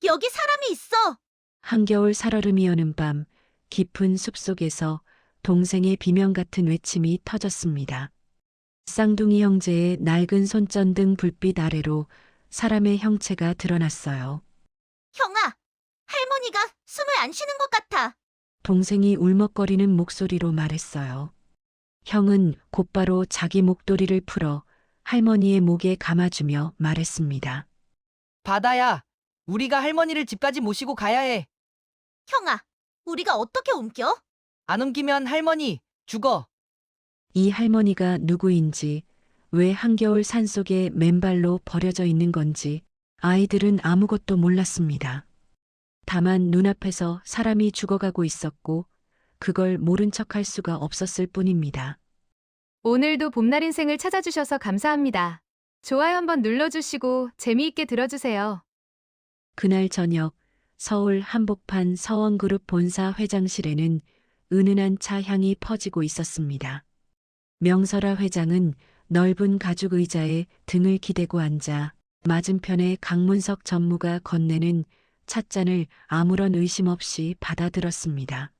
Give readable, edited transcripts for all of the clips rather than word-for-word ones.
여기 사람이 있어! 한겨울 살얼음이 여는 밤, 깊은 숲속에서 동생의 비명 같은 외침이 터졌습니다. 쌍둥이 형제의 낡은 손전등 불빛 아래로 사람의 형체가 드러났어요. 형아, 할머니가 숨을 안 쉬는 것 같아. 동생이 울먹거리는 목소리로 말했어요. 형은 곧바로 자기 목도리를 풀어 할머니의 목에 감아주며 말했습니다. 바다야, 우리가 할머니를 집까지 모시고 가야 해. 형아, 우리가 어떻게 옮겨? 안 옮기면 할머니 죽어. 이 할머니가 누구인지, 왜 한겨울 산속에 맨발로 버려져 있는 건지 아이들은 아무것도 몰랐습니다. 다만 눈앞에서 사람이 죽어가고 있었고 그걸 모른 척할 수가 없었을 뿐입니다. 오늘도 봄날 인생을 찾아주셔서 감사합니다. 좋아요 한번 눌러주시고 재미있게 들어주세요. 그날 저녁 서울 한복판 서원그룹 본사 회장실에는 은은한 차 향이 퍼지고 있었습니다. 명설아 회장은 넓은 가죽 의자에 등을 기대고 앉아 맞은편에 강문석 전무가 건네는 찻잔을 아무런 의심 없이 받아들었습니다.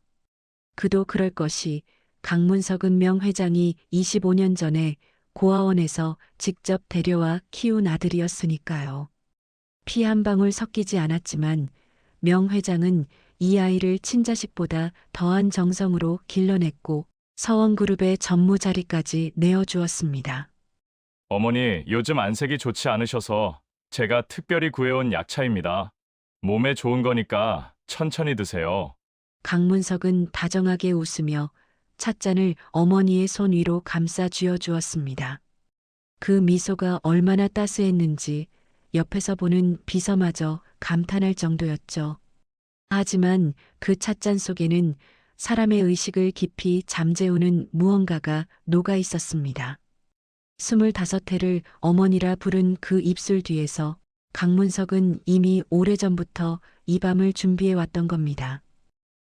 그도 그럴 것이 강문석은 명 회장이 25년 전에 고아원에서 직접 데려와 키운 아들이었으니까요. 피 한 방울 섞이지 않았지만 명 회장은 이 아이를 친자식보다 더한 정성으로 길러냈고 서원그룹의 전무 자리까지 내어주었습니다. 어머니, 요즘 안색이 좋지 않으셔서 제가 특별히 구해온 약차입니다. 몸에 좋은 거니까 천천히 드세요. 강문석은 다정하게 웃으며 찻잔을 어머니의 손 위로 감싸 쥐어주었습니다. 그 미소가 얼마나 따스했는지 옆에서 보는 비서마저 감탄할 정도였죠. 하지만 그 찻잔 속에는 사람의 의식을 깊이 잠재우는 무언가가 녹아 있었습니다. 25회를 어머니라 부른 그 입술 뒤에서 강문석은 이미 오래전부터 이 밤을 준비해 왔던 겁니다.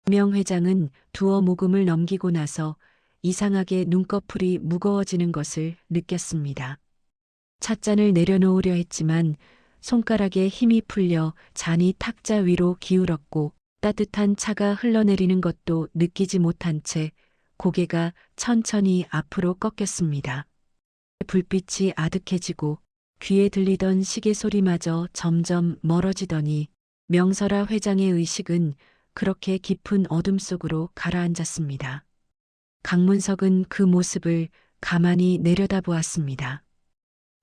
명 회장은 두어 모금을 넘기고 나서 이상하게 눈꺼풀이 무거워지는 것을 느꼈습니다. 찻잔을 내려놓으려 했지만 손가락에 힘이 풀려 잔이 탁자 위로 기울었고 따뜻한 차가 흘러내리는 것도 느끼지 못한 채 고개가 천천히 앞으로 꺾였습니다. 불빛이 아득해지고 귀에 들리던 시계 소리마저 점점 멀어지더니 명설아 회장의 의식은 그렇게 깊은 어둠 속으로 가라앉았습니다. 강문석은 그 모습을 가만히 내려다보았습니다.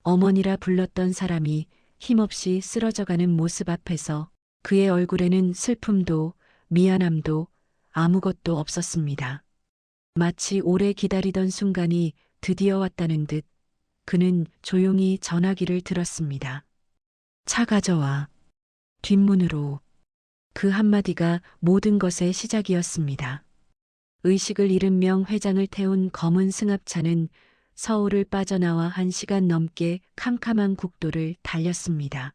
어머니라 불렀던 사람이 힘없이 쓰러져가는 모습 앞에서 그의 얼굴에는 슬픔도 미안함도 아무것도 없었습니다. 마치 오래 기다리던 순간이 드디어 왔다는 듯 그는 조용히 전화기를 들었습니다. 차 가져와. 뒷문으로. 그 한마디가 모든 것의 시작이었습니다. 의식을 잃은 명 회장을 태운 검은 승합차는 서울을 빠져나와 1시간 넘게 캄캄한 국도를 달렸습니다.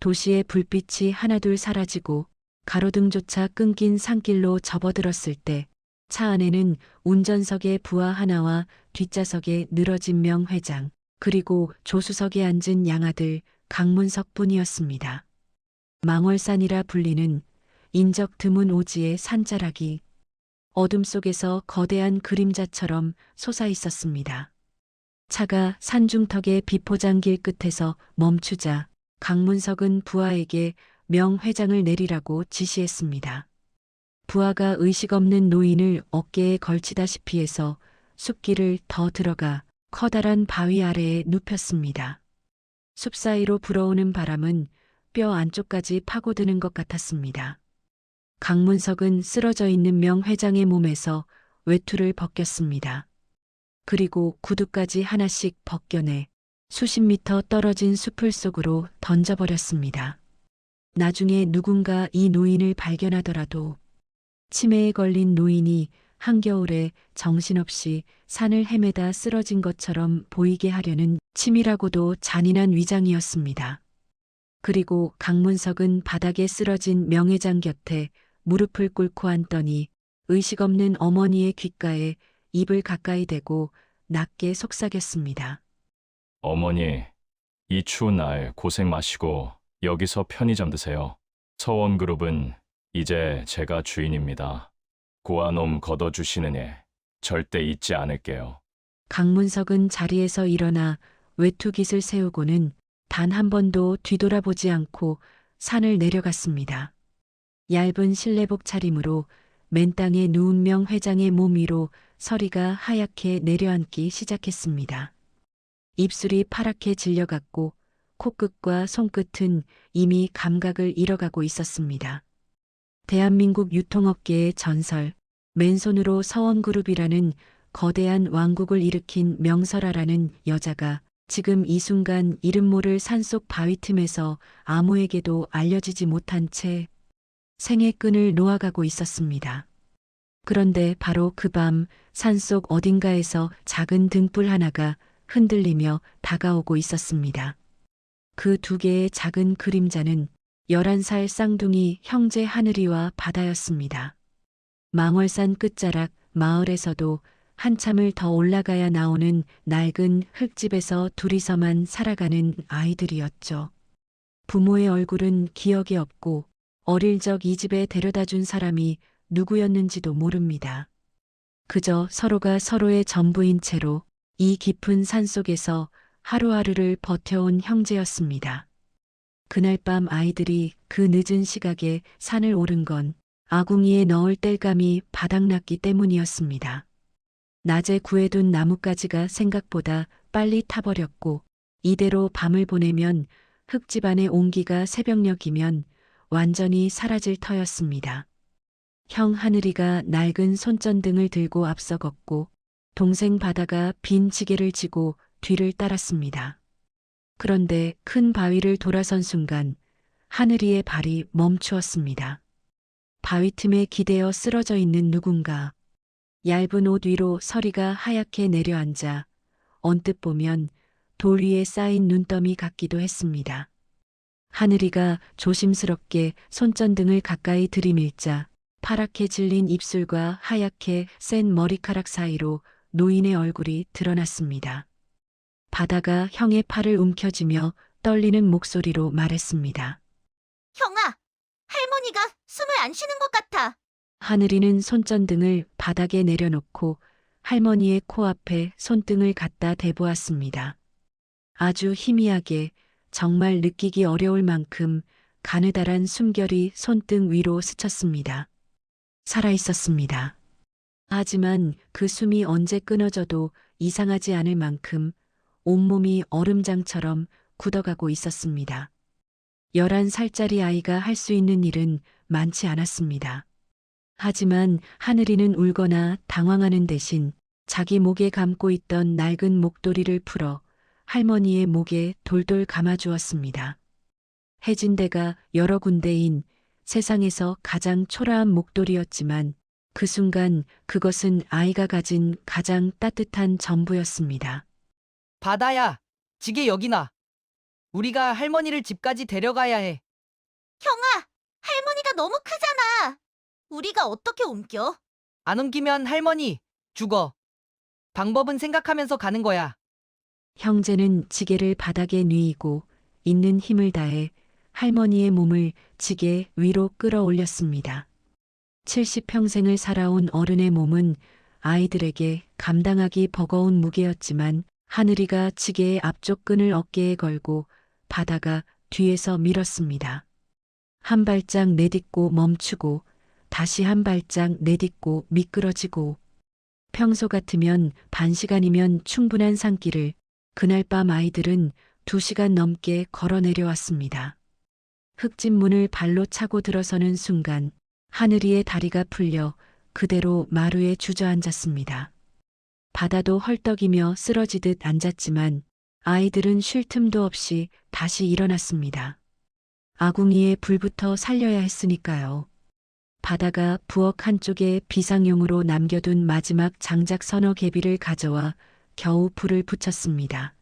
도시의 불빛이 하나둘 사라지고 가로등조차 끊긴 산길로 접어들었을 때 차 안에는 운전석의 부하 하나와 뒷좌석에 늘어진 명 회장, 그리고 조수석에 앉은 양아들 강문석뿐이었습니다. 망월산이라 불리는 인적 드문 오지의 산자락이 어둠 속에서 거대한 그림자처럼 솟아 있었습니다. 차가 산중턱의 비포장길 끝에서 멈추자 강문석은 부하에게 명 회장을 내리라고 지시했습니다. 부하가 의식 없는 노인을 어깨에 걸치다시피 해서 숲길을 더 들어가 커다란 바위 아래에 눕혔습니다. 숲 사이로 불어오는 바람은 뼈 안쪽까지 파고드는 것 같았습니다. 강문석은 쓰러져 있는 명 회장의 몸에서 외투를 벗겼습니다. 그리고 구두까지 하나씩 벗겨내 수십 미터 떨어진 숲을 속으로 던져버렸습니다. 나중에 누군가 이 노인을 발견하더라도 치매에 걸린 노인이 한겨울에 정신없이 산을 헤매다 쓰러진 것처럼 보이게 하려는 치밀하고도 잔인한 위장이었습니다. 그리고 강문석은 바닥에 쓰러진 명 회장 곁에 무릎을 꿇고 앉더니 의식 없는 어머니의 귓가에 입을 가까이 대고 낮게 속삭였습니다. 어머니, 이 추운 날 고생 마시고 여기서 편히 잠드세요. 서원그룹은 이제 제가 주인입니다. 고아놈 걷어주시는 애 절대 잊지 않을게요. 강문석은 자리에서 일어나 외투깃을 세우고는 단 한 번도 뒤돌아보지 않고 산을 내려갔습니다. 얇은 실내복 차림으로 맨 땅에 누운 명 회장의 몸 위로 서리가 하얗게 내려앉기 시작했습니다. 입술이 파랗게 질려갔고 코끝과 손끝은 이미 감각을 잃어가고 있었습니다. 대한민국 유통업계의 전설, 맨손으로 서원그룹이라는 거대한 왕국을 일으킨 명설아라는 여자가 지금 이 순간 이름 모를 산속 바위 틈에서 아무에게도 알려지지 못한 채 생의 끈을 놓아가고 있었습니다. 그런데 바로 그 밤 산속 어딘가에서 작은 등불 하나가 흔들리며 다가오고 있었습니다. 그 두 개의 작은 그림자는 11살 쌍둥이 형제 하늘이와 바다였습니다. 망월산 끝자락 마을에서도 한참을 더 올라가야 나오는 낡은 흙집에서 둘이서만 살아가는 아이들이었죠. 부모의 얼굴은 기억에 없고 어릴 적 이 집에 데려다 준 사람이 누구였는지도 모릅니다. 그저 서로가 서로의 전부인 채로 이 깊은 산속에서 하루하루를 버텨온 형제였습니다. 그날 밤 아이들이 그 늦은 시각에 산을 오른 건 아궁이에 넣을 땔감이 바닥났기 때문이었습니다. 낮에 구해둔 나뭇가지가 생각보다 빨리 타버렸고 이대로 밤을 보내면 흙집안의 온기가 새벽녘이면 완전히 사라질 터였습니다. 형 하늘이가 낡은 손전등을 들고 앞서 걷고 동생 바다가 빈 지게를 지고 뒤를 따랐습니다. 그런데 큰 바위를 돌아선 순간 하늘이의 발이 멈추었습니다. 바위 틈에 기대어 쓰러져 있는 누군가. 얇은 옷 위로 서리가 하얗게 내려앉아 언뜻 보면 돌 위에 쌓인 눈더미 같기도 했습니다. 하늘이가 조심스럽게 손전등을 가까이 들이밀자 파랗게 질린 입술과 하얗게 센 머리카락 사이로 노인의 얼굴이 드러났습니다. 바다가 형의 팔을 움켜쥐며 떨리는 목소리로 말했습니다. 형아, 할머니가 숨을 안 쉬는 것 같아. 하늘이는 손전등을 바닥에 내려놓고 할머니의 코앞에 손등을 갖다 대보았습니다. 아주 희미하게 정말 느끼기 어려울 만큼 가느다란 숨결이 손등 위로 스쳤습니다. 살아있었습니다. 하지만 그 숨이 언제 끊어져도 이상하지 않을 만큼 온몸이 얼음장처럼 굳어가고 있었습니다. 11살짜리 아이가 할 수 있는 일은 많지 않았습니다. 하지만 하늘이는 울거나 당황하는 대신 자기 목에 감고 있던 낡은 목도리를 풀어 할머니의 목에 돌돌 감아주었습니다. 해진 데가 여러 군데인 세상에서 가장 초라한 목도리였지만 그 순간 그것은 아이가 가진 가장 따뜻한 전부였습니다. 바다야, 지게 여기 놔. 우리가 할머니를 집까지 데려가야 해. 형아, 할머니가 너무 크잖아. 우리가 어떻게 옮겨? 안 옮기면 할머니 죽어. 방법은 생각하면서 가는 거야. 형제는 지게를 바닥에 뉘이고 있는 힘을 다해 할머니의 몸을 지게 위로 끌어올렸습니다. 70평생을 살아온 어른의 몸은 아이들에게 감당하기 버거운 무게였지만 하늘이가 지게의 앞쪽 끈을 어깨에 걸고 바다가 뒤에서 밀었습니다. 한 발짝 내딛고 멈추고 다시 한 발짝 내딛고 미끄러지고 평소 같으면 반 시간이면 충분한 산길을 그날 밤 아이들은 2시간 넘게 걸어 내려왔습니다. 흙집 문을 발로 차고 들어서는 순간 하늘이의 다리가 풀려 그대로 마루에 주저앉았습니다. 바다도 헐떡이며 쓰러지듯 앉았지만 아이들은 쉴 틈도 없이 다시 일어났습니다. 아궁이에 불부터 살려야 했으니까요. 바다가 부엌 한쪽에 비상용으로 남겨둔 마지막 장작 서너 개비를 가져와 겨우 불을 붙였습니다.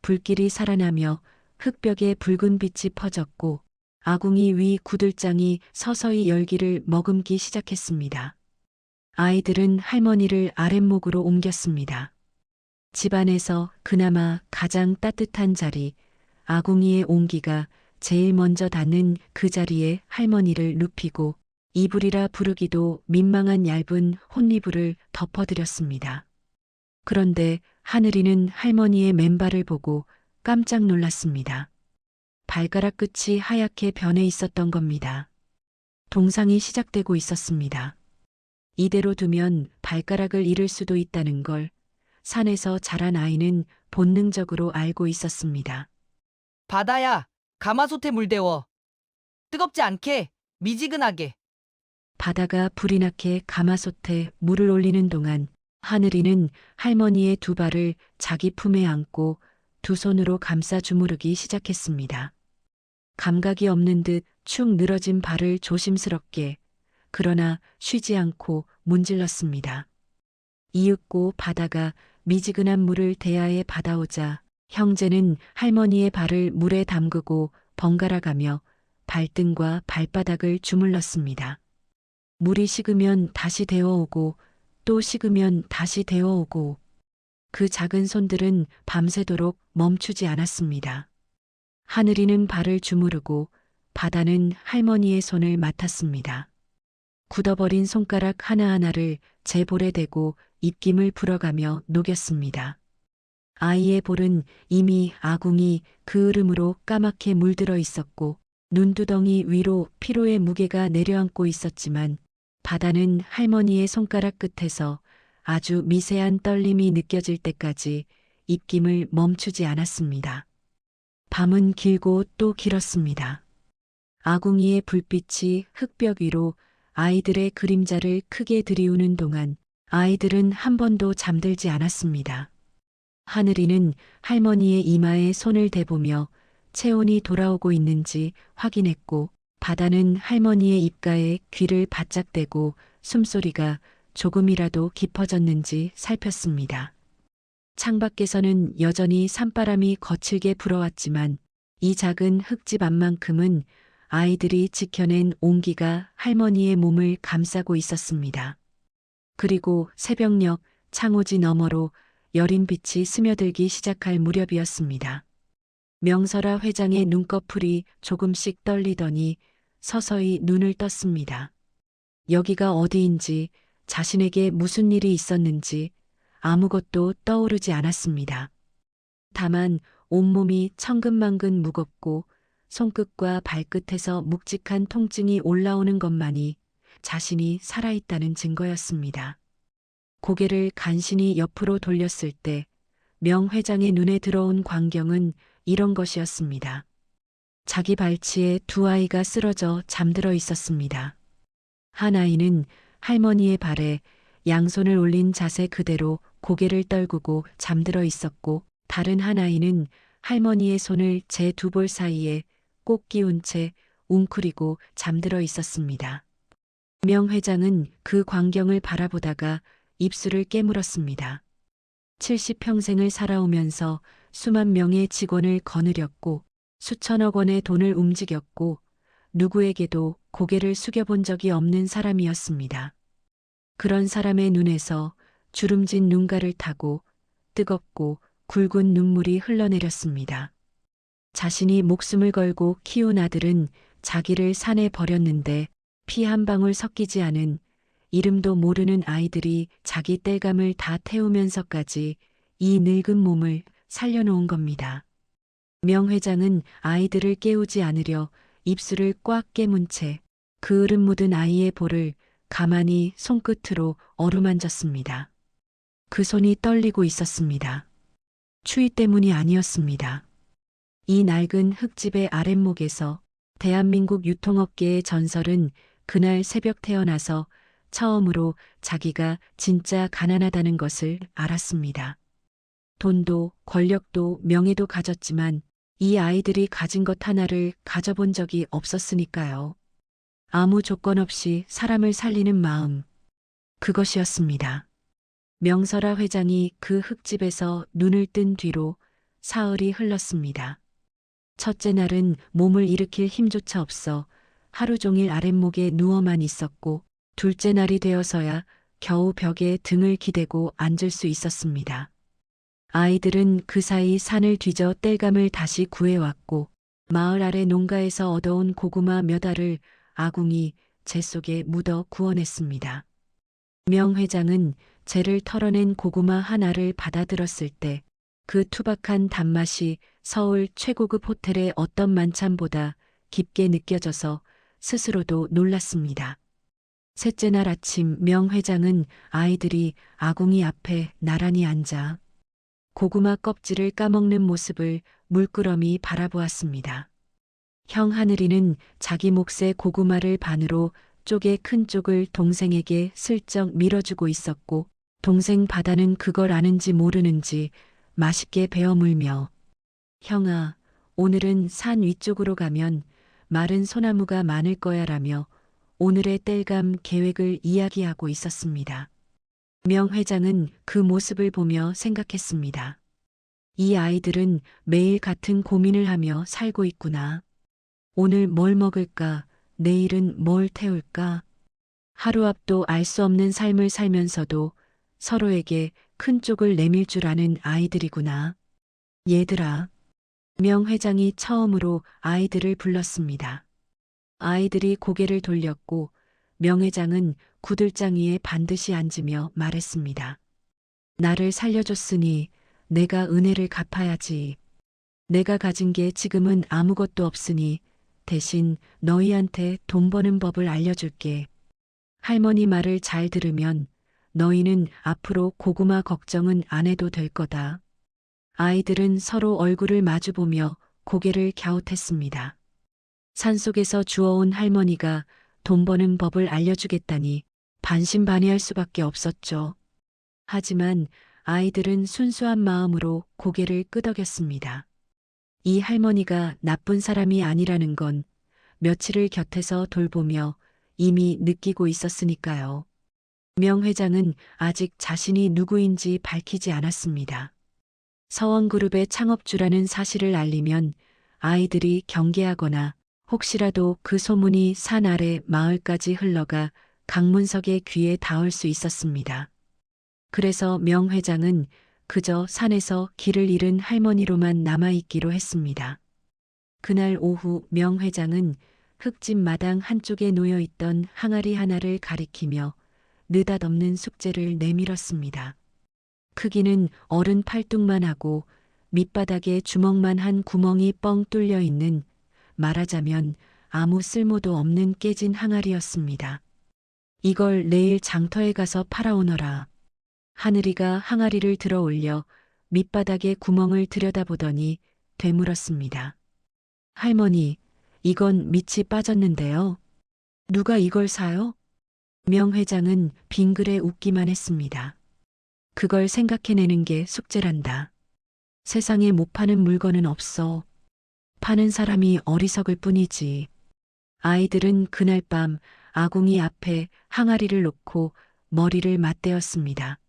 불길이 살아나며 흙벽에 붉은 빛이 퍼졌고 아궁이 위 구들장이 서서히 열기를 머금기 시작했습니다. 아이들은 할머니를 아랫목으로 옮겼습니다. 집안에서 그나마 가장 따뜻한 자리, 아궁이의 온기가 제일 먼저 닿는 그 자리에 할머니를 눕히고 이불이라 부르기도 민망한 얇은 혼이불을 덮어드렸습니다. 그런데 하늘이는 할머니의 맨발을 보고 깜짝 놀랐습니다. 발가락 끝이 하얗게 변해 있었던 겁니다. 동상이 시작되고 있었습니다. 이대로 두면 발가락을 잃을 수도 있다는 걸 산에서 자란 아이는 본능적으로 알고 있었습니다. 바다야, 가마솥에 물 데워. 뜨겁지 않게, 미지근하게. 바다가 불이 나게 가마솥에 물을 올리는 동안 하늘이는 할머니의 두 발을 자기 품에 안고 두 손으로 감싸 주무르기 시작했습니다. 감각이 없는 듯 축 늘어진 발을 조심스럽게 그러나 쉬지 않고 문질렀습니다. 이윽고 바다가 미지근한 물을 대야에 받아오자 형제는 할머니의 발을 물에 담그고 번갈아가며 발등과 발바닥을 주물렀습니다. 물이 식으면 다시 데워오고 또 식으면 다시 데워오고 그 작은 손들은 밤새도록 멈추지 않았습니다. 하늘이는 발을 주무르고 바다는 할머니의 손을 맡았습니다. 굳어버린 손가락 하나하나를 제 볼에 대고 입김을 불어가며 녹였습니다. 아이의 볼은 이미 아궁이 그 으름으로 까맣게 물들어 있었고 눈두덩이 위로 피로의 무게가 내려앉고 있었지만 바다는 할머니의 손가락 끝에서 아주 미세한 떨림이 느껴질 때까지 입김을 멈추지 않았습니다. 밤은 길고 또 길었습니다. 아궁이의 불빛이 흙벽 위로 아이들의 그림자를 크게 들이우는 동안 아이들은 한 번도 잠들지 않았습니다. 하늘이는 할머니의 이마에 손을 대보며 체온이 돌아오고 있는지 확인했고 바다는 할머니의 입가에 귀를 바짝 대고 숨소리가 조금이라도 깊어졌는지 살폈습니다. 창밖에서는 여전히 산바람이 거칠게 불어왔지만 이 작은 흙집 안만큼은 아이들이 지켜낸 온기가 할머니의 몸을 감싸고 있었습니다. 그리고 새벽녘 창호지 너머로 여린 빛이 스며들기 시작할 무렵이었습니다. 명설아 회장의 눈꺼풀이 조금씩 떨리더니 서서히 눈을 떴습니다. 여기가 어디인지 자신에게 무슨 일이 있었는지 아무것도 떠오르지 않았습니다. 다만 온몸이 천근만근 무겁고 손끝과 발끝에서 묵직한 통증이 올라오는 것만이 자신이 살아있다는 증거였습니다. 고개를 간신히 옆으로 돌렸을 때 명 회장의 눈에 들어온 광경은 이런 것이었습니다. 자기 발치에 두 아이가 쓰러져 잠들어 있었습니다. 한 아이는 할머니의 발에 양손을 올린 자세 그대로 고개를 떨구고 잠들어 있었고 다른 한 아이는 할머니의 손을 제 두 볼 사이에 꼭 끼운 채 웅크리고 잠들어 있었습니다. 명 회장은 그 광경을 바라보다가 입술을 깨물었습니다. 70평생을 살아오면서 수만 명의 직원을 거느렸고 수천억 원의 돈을 움직였고 누구에게도 고개를 숙여본 적이 없는 사람이었습니다. 그런 사람의 눈에서 주름진 눈가를 타고 뜨겁고 굵은 눈물이 흘러내렸습니다. 자신이 목숨을 걸고 키운 아들은 자기를 산에 버렸는데 피 한 방울 섞이지 않은 이름도 모르는 아이들이 자기 땔감을 다 태우면서까지 이 늙은 몸을 살려놓은 겁니다. 명 회장은 아이들을 깨우지 않으려 입술을 꽉 깨문 채 그 으름 묻은 아이의 볼을 가만히 손끝으로 어루만졌습니다. 그 손이 떨리고 있었습니다. 추위 때문이 아니었습니다. 이 낡은 흙집의 아랫목에서 대한민국 유통업계의 전설은 그날 새벽 태어나서 처음으로 자기가 진짜 가난하다는 것을 알았습니다. 돈도 권력도 명예도 가졌지만 이 아이들이 가진 것 하나를 가져본 적이 없었으니까요. 아무 조건 없이 사람을 살리는 마음. 그것이었습니다. 명설아 회장이 그 흙집에서 눈을 뜬 뒤로 사흘이 흘렀습니다. 첫째 날은 몸을 일으킬 힘조차 없어 하루 종일 아랫목에 누워만 있었고 둘째 날이 되어서야 겨우 벽에 등을 기대고 앉을 수 있었습니다. 아이들은 그 사이 산을 뒤져 땔감을 다시 구해왔고 마을 아래 농가에서 얻어온 고구마 몇 알을 아궁이 재 속에 묻어 구워냈습니다. 명 회장은 재를 털어낸 고구마 한 알을 받아들었을 때 그 투박한 단맛이 서울 최고급 호텔의 어떤 만찬보다 깊게 느껴져서 스스로도 놀랐습니다. 셋째 날 아침 명 회장은 아이들이 아궁이 앞에 나란히 앉아 고구마 껍질을 까먹는 모습을 물끄러미 바라보았습니다. 형 하늘이는 자기 몫의 고구마를 반으로 쪼개 큰 쪽을 동생에게 슬쩍 밀어주고 있었고, 동생 바다는 그걸 아는지 모르는지 맛있게 베어 물며 형아, 오늘은 산 위쪽으로 가면 마른 소나무가 많을 거야 라며 오늘의 땔감 계획을 이야기하고 있었습니다. 명 회장은 그 모습을 보며 생각했습니다. 이 아이들은 매일 같은 고민을 하며 살고 있구나. 오늘 뭘 먹을까? 내일은 뭘 태울까? 하루 앞도 알 수 없는 삶을 살면서도 서로에게 큰 쪽을 내밀 줄 아는 아이들이구나. 얘들아. 명 회장이 처음으로 아이들을 불렀습니다. 아이들이 고개를 돌렸고 명 회장은 구들장 위에 반드시 앉으며 말했습니다. 나를 살려줬으니 내가 은혜를 갚아야지. 내가 가진 게 지금은 아무것도 없으니 대신 너희한테 돈 버는 법을 알려줄게. 할머니 말을 잘 들으면 너희는 앞으로 고구마 걱정은 안 해도 될 거다. 아이들은 서로 얼굴을 마주보며 고개를 갸웃했습니다. 산속에서 주워온 할머니가 돈 버는 법을 알려주겠다니 반신반의할 수밖에 없었죠. 하지만 아이들은 순수한 마음으로 고개를 끄덕였습니다. 이 할머니가 나쁜 사람이 아니라는 건 며칠을 곁에서 돌보며 이미 느끼고 있었으니까요. 명 회장은 아직 자신이 누구인지 밝히지 않았습니다. 서원그룹의 창업주라는 사실을 알리면 아이들이 경계하거나 혹시라도 그 소문이 산 아래 마을까지 흘러가 강문석의 귀에 닿을 수 있었습니다. 그래서 명 회장은 그저 산에서 길을 잃은 할머니로만 남아있기로 했습니다. 그날 오후 명 회장은 흙집 마당 한쪽에 놓여있던 항아리 하나를 가리키며 느닷없는 숙제를 내밀었습니다. 크기는 어른 팔뚝만 하고 밑바닥에 주먹만 한 구멍이 뻥 뚫려 있는, 말하자면 아무 쓸모도 없는 깨진 항아리였습니다. 이걸 내일 장터에 가서 팔아오너라. 하늘이가 항아리를 들어 올려 밑바닥에 구멍을 들여다보더니 되물었습니다. 할머니, 이건 밑이 빠졌는데요. 누가 이걸 사요? 명 회장은 빙그레 웃기만 했습니다. 그걸 생각해내는 게 숙제란다. 세상에 못 파는 물건은 없어. 파는 사람이 어리석을 뿐이지. 아이들은 그날 밤 아궁이 앞에 항아리를 놓고 머리를 맞대었습니다.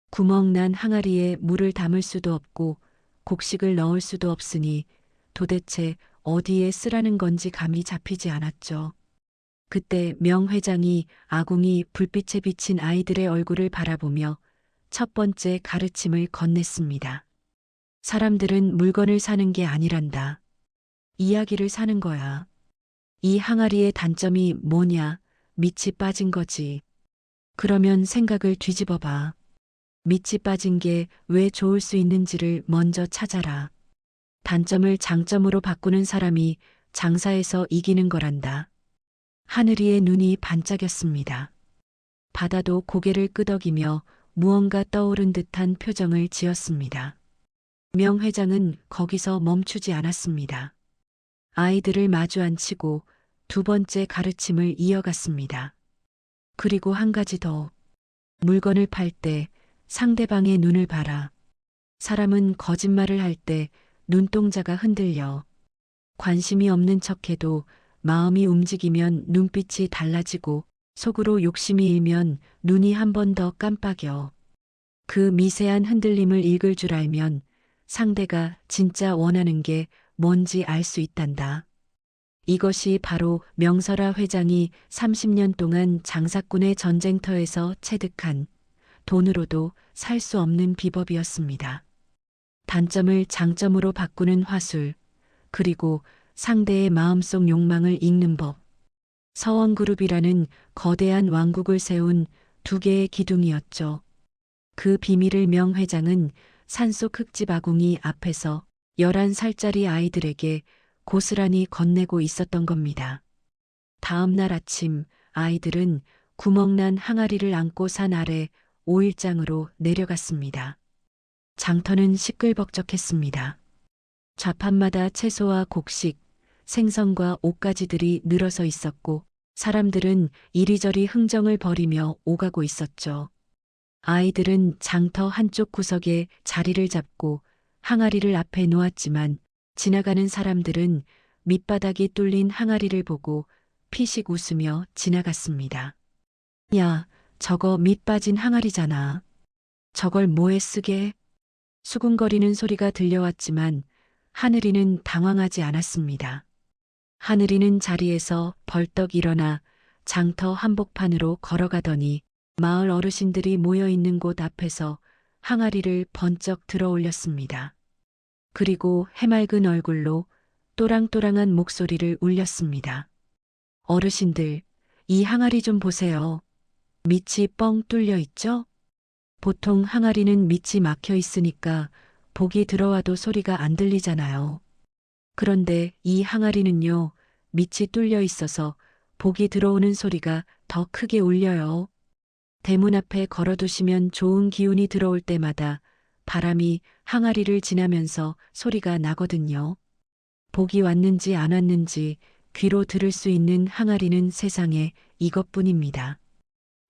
구멍난 항아리에 물을 담을 수도 없고 곡식을 넣을 수도 없으니 도대체 어디에 쓰라는 건지 감이 잡히지 않았죠. 그때 명 회장이 아궁이 불빛에 비친 아이들의 얼굴을 바라보며 첫 번째 가르침을 건넸습니다. 사람들은 물건을 사는 게 아니란다. 이야기를 사는 거야. 이 항아리의 단점이 뭐냐? 밑이 빠진 거지. 그러면 생각을 뒤집어 봐. 밑이 빠진 게 왜 좋을 수 있는지를 먼저 찾아라. 단점을 장점으로 바꾸는 사람이 장사에서 이기는 거란다. 하늘이의 눈이 반짝였습니다. 바다도 고개를 끄덕이며 무언가 떠오른 듯한 표정을 지었습니다. 명 회장은 거기서 멈추지 않았습니다. 아이들을 마주 앉히고 두 번째 가르침을 이어갔습니다. 그리고 한 가지 더. 물건을 팔 때 상대방의 눈을 봐라. 사람은 거짓말을 할 때 눈동자가 흔들려. 관심이 없는 척해도 마음이 움직이면 눈빛이 달라지고 속으로 욕심이 일면 눈이 한 번 더 깜빡여. 그 미세한 흔들림을 읽을 줄 알면 상대가 진짜 원하는 게 뭔지 알 수 있단다. 이것이 바로 명설아 회장이 30년 동안 장사꾼의 전쟁터에서 체득한 돈으로도 살 수 없는 비법이었습니다. 단점을 장점으로 바꾸는 화술, 그리고 상대의 마음속 욕망을 읽는 법. 서원그룹이라는 거대한 왕국을 세운 두 개의 기둥이었죠. 그 비밀을 명 회장은 산속 흙집 아궁이 앞에서 11살짜리 아이들에게 고스란히 건네고 있었던 겁니다. 다음 날 아침 아이들은 구멍난 항아리를 안고 산 아래 5일장으로 내려갔습니다. 장터는 시끌벅적했습니다. 좌판마다 채소와 곡식, 생선과 옷가지들이 늘어서 있었고 사람들은 이리저리 흥정을 벌이며 오가고 있었죠. 아이들은 장터 한쪽 구석에 자리를 잡고 항아리를 앞에 놓았지만 지나가는 사람들은 밑바닥이 뚫린 항아리를 보고 피식 웃으며 지나갔습니다. 야, 저거 밑 빠진 항아리잖아. 저걸 뭐에 쓰게? 수군거리는 소리가 들려왔지만 하늘이는 당황하지 않았습니다. 하늘이는 자리에서 벌떡 일어나 장터 한복판으로 걸어가더니 마을 어르신들이 모여 있는 곳 앞에서 항아리를 번쩍 들어 올렸습니다. 그리고 해맑은 얼굴로 또랑또랑한 목소리를 울렸습니다. 어르신들, 이 항아리 좀 보세요. 밑이 뻥 뚫려 있죠? 보통 항아리는 밑이 막혀 있으니까 복이 들어와도 소리가 안 들리잖아요. 그런데 이 항아리는요, 밑이 뚫려 있어서 복이 들어오는 소리가 더 크게 울려요. 대문 앞에 걸어두시면 좋은 기운이 들어올 때마다 바람이 항아리를 지나면서 소리가 나거든요. 복이 왔는지 안 왔는지 귀로 들을 수 있는 항아리는 세상에 이것뿐입니다.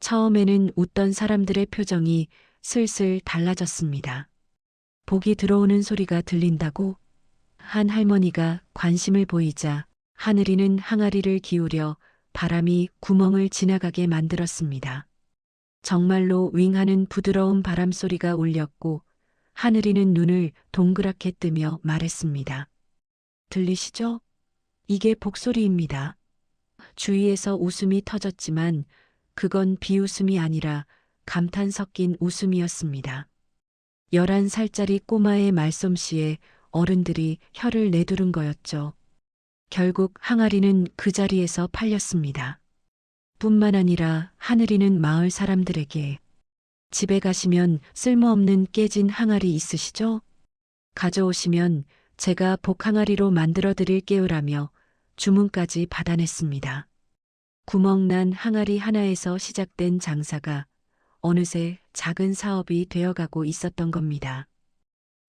처음에는 웃던 사람들의 표정이 슬슬 달라졌습니다. 복이 들어오는 소리가 들린다고? 한 할머니가 관심을 보이자 하늘이는 항아리를 기울여 바람이 구멍을 지나가게 만들었습니다. 정말로 윙하는 부드러운 바람 소리가 울렸고 하늘이는 눈을 동그랗게 뜨며 말했습니다. 들리시죠? 이게 복소리입니다. 주위에서 웃음이 터졌지만 그건 비웃음이 아니라 감탄 섞인 웃음이었습니다. 11살짜리 꼬마의 말솜씨에 어른들이 혀를 내두른 거였죠. 결국 항아리는 그 자리에서 팔렸습니다. 뿐만 아니라 하늘이는 마을 사람들에게 집에 가시면 쓸모없는 깨진 항아리 있으시죠? 가져오시면 제가 복항아리로 만들어 드릴게요라며 주문까지 받아냈습니다. 구멍난 항아리 하나에서 시작된 장사가 어느새 작은 사업이 되어가고 있었던 겁니다.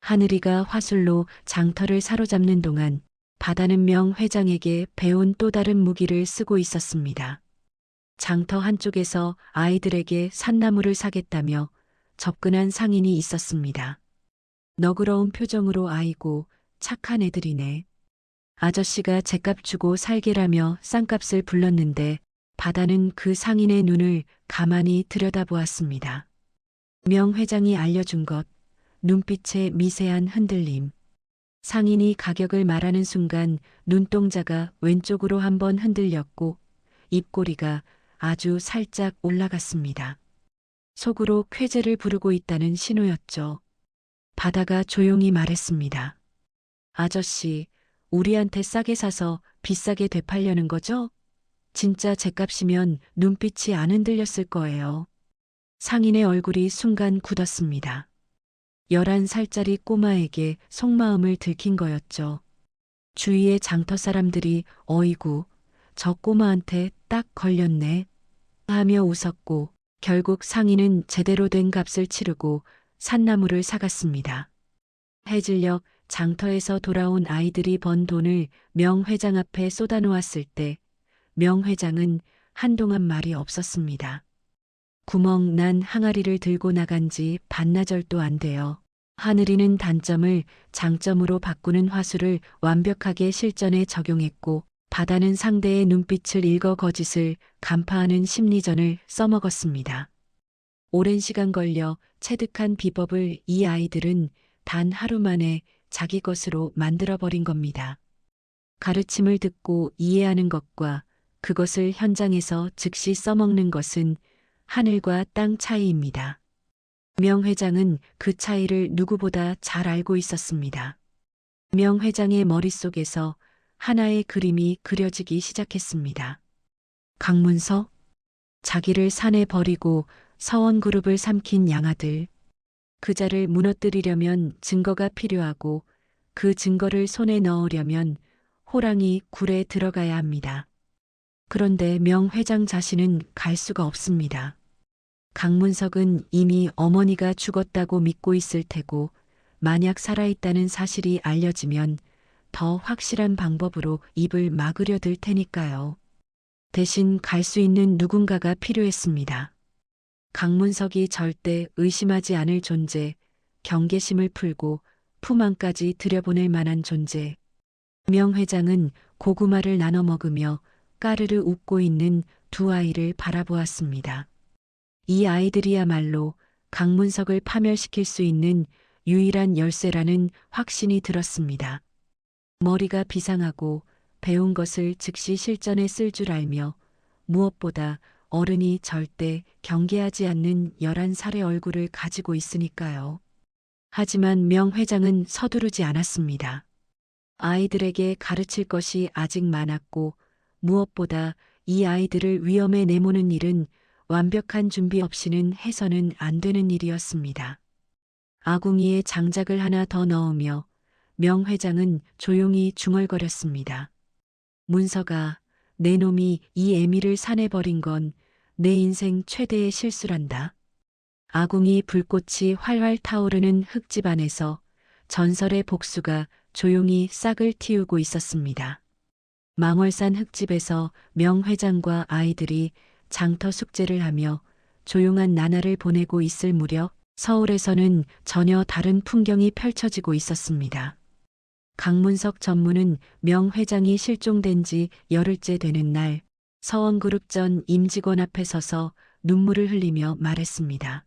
하늘이가 화술로 장터를 사로잡는 동안 바다는 명 회장에게 배운 또 다른 무기를 쓰고 있었습니다. 장터 한쪽에서 아이들에게 산나물을 사겠다며 접근한 상인이 있었습니다. 너그러운 표정으로 아이고 착한 애들이네. 아저씨가 죗값 주고 살게라며 싼값을 불렀는데 바다는 그 상인의 눈을 가만히 들여다보았습니다. 명 회장이 알려준 것, 눈빛의 미세한 흔들림. 상인이 가격을 말하는 순간 눈동자가 왼쪽으로 한번 흔들렸고 입꼬리가 아주 살짝 올라갔습니다. 속으로 쾌재를 부르고 있다는 신호였죠. 바다가 조용히 말했습니다. 아저씨, 우리한테 싸게 사서 비싸게 되팔려는 거죠? 진짜 죗값이면 눈빛이 안 흔들렸을 거예요. 상인의 얼굴이 순간 굳었습니다. 11살짜리 꼬마에게 속마음을 들킨 거였죠. 주위의 장터 사람들이 어이구, 저 꼬마한테 딱 걸렸네 하며 웃었고 결국 상인은 제대로 된 값을 치르고 산나물을 사갔습니다. 해질녘 장터에서 돌아온 아이들이 번 돈을 명 회장 앞에 쏟아놓았을 때 명 회장은 한동안 말이 없었습니다. 구멍 난 항아리를 들고 나간 지 반나절도 안 돼요. 하늘이는 단점을 장점으로 바꾸는 화술을 완벽하게 실전에 적용했고 바다는 상대의 눈빛을 읽어 거짓을 간파하는 심리전을 써먹었습니다. 오랜 시간 걸려 체득한 비법을 이 아이들은 단 하루 만에 자기 것으로 만들어버린 겁니다. 가르침을 듣고 이해하는 것과 그것을 현장에서 즉시 써먹는 것은 하늘과 땅 차이입니다. 명 회장은 그 차이를 누구보다 잘 알고 있었습니다. 명 회장의 머릿속에서 하나의 그림이 그려지기 시작했습니다. 강문석, 자기를 산에 버리고 서원그룹을 삼킨 양아들. 그자를 무너뜨리려면 증거가 필요하고 그 증거를 손에 넣으려면 호랑이 굴에 들어가야 합니다. 그런데 명 회장 자신은 갈 수가 없습니다. 강문석은 이미 어머니가 죽었다고 믿고 있을 테고 만약 살아있다는 사실이 알려지면 더 확실한 방법으로 입을 막으려 들 테니까요. 대신 갈 수 있는 누군가가 필요했습니다. 강문석이 절대 의심하지 않을 존재, 경계심을 풀고 품 안까지 들여보낼 만한 존재. 명 회장은 고구마를 나눠 먹으며 까르르 웃고 있는 두 아이를 바라보았습니다. 이 아이들이야말로 강문석을 파멸시킬 수 있는 유일한 열쇠라는 확신이 들었습니다. 머리가 비상하고 배운 것을 즉시 실전에 쓸 줄 알며 무엇보다 어른이 절대 경계하지 않는 11살의 얼굴을 가지고 있으니까요. 하지만 명 회장은 서두르지 않았습니다. 아이들에게 가르칠 것이 아직 많았고 무엇보다 이 아이들을 위험에 내모는 일은 완벽한 준비 없이는 해서는 안 되는 일이었습니다. 아궁이에 장작을 하나 더 넣으며 명 회장은 조용히 중얼거렸습니다. 문서가, 내 놈이 이 애미를 산에 버린 건 내 인생 최대의 실수란다. 아궁이 불꽃이 활활 타오르는 흙집 안에서 전설의 복수가 조용히 싹을 틔우고 있었습니다. 망월산 흙집에서 명 회장과 아이들이 장터 숙제를 하며 조용한 나날을 보내고 있을 무렵 서울에서는 전혀 다른 풍경이 펼쳐지고 있었습니다. 강문석 전무는 명 회장이 실종된 지 열흘째 되는 날 서원그룹 전 임직원 앞에 서서 눈물을 흘리며 말했습니다.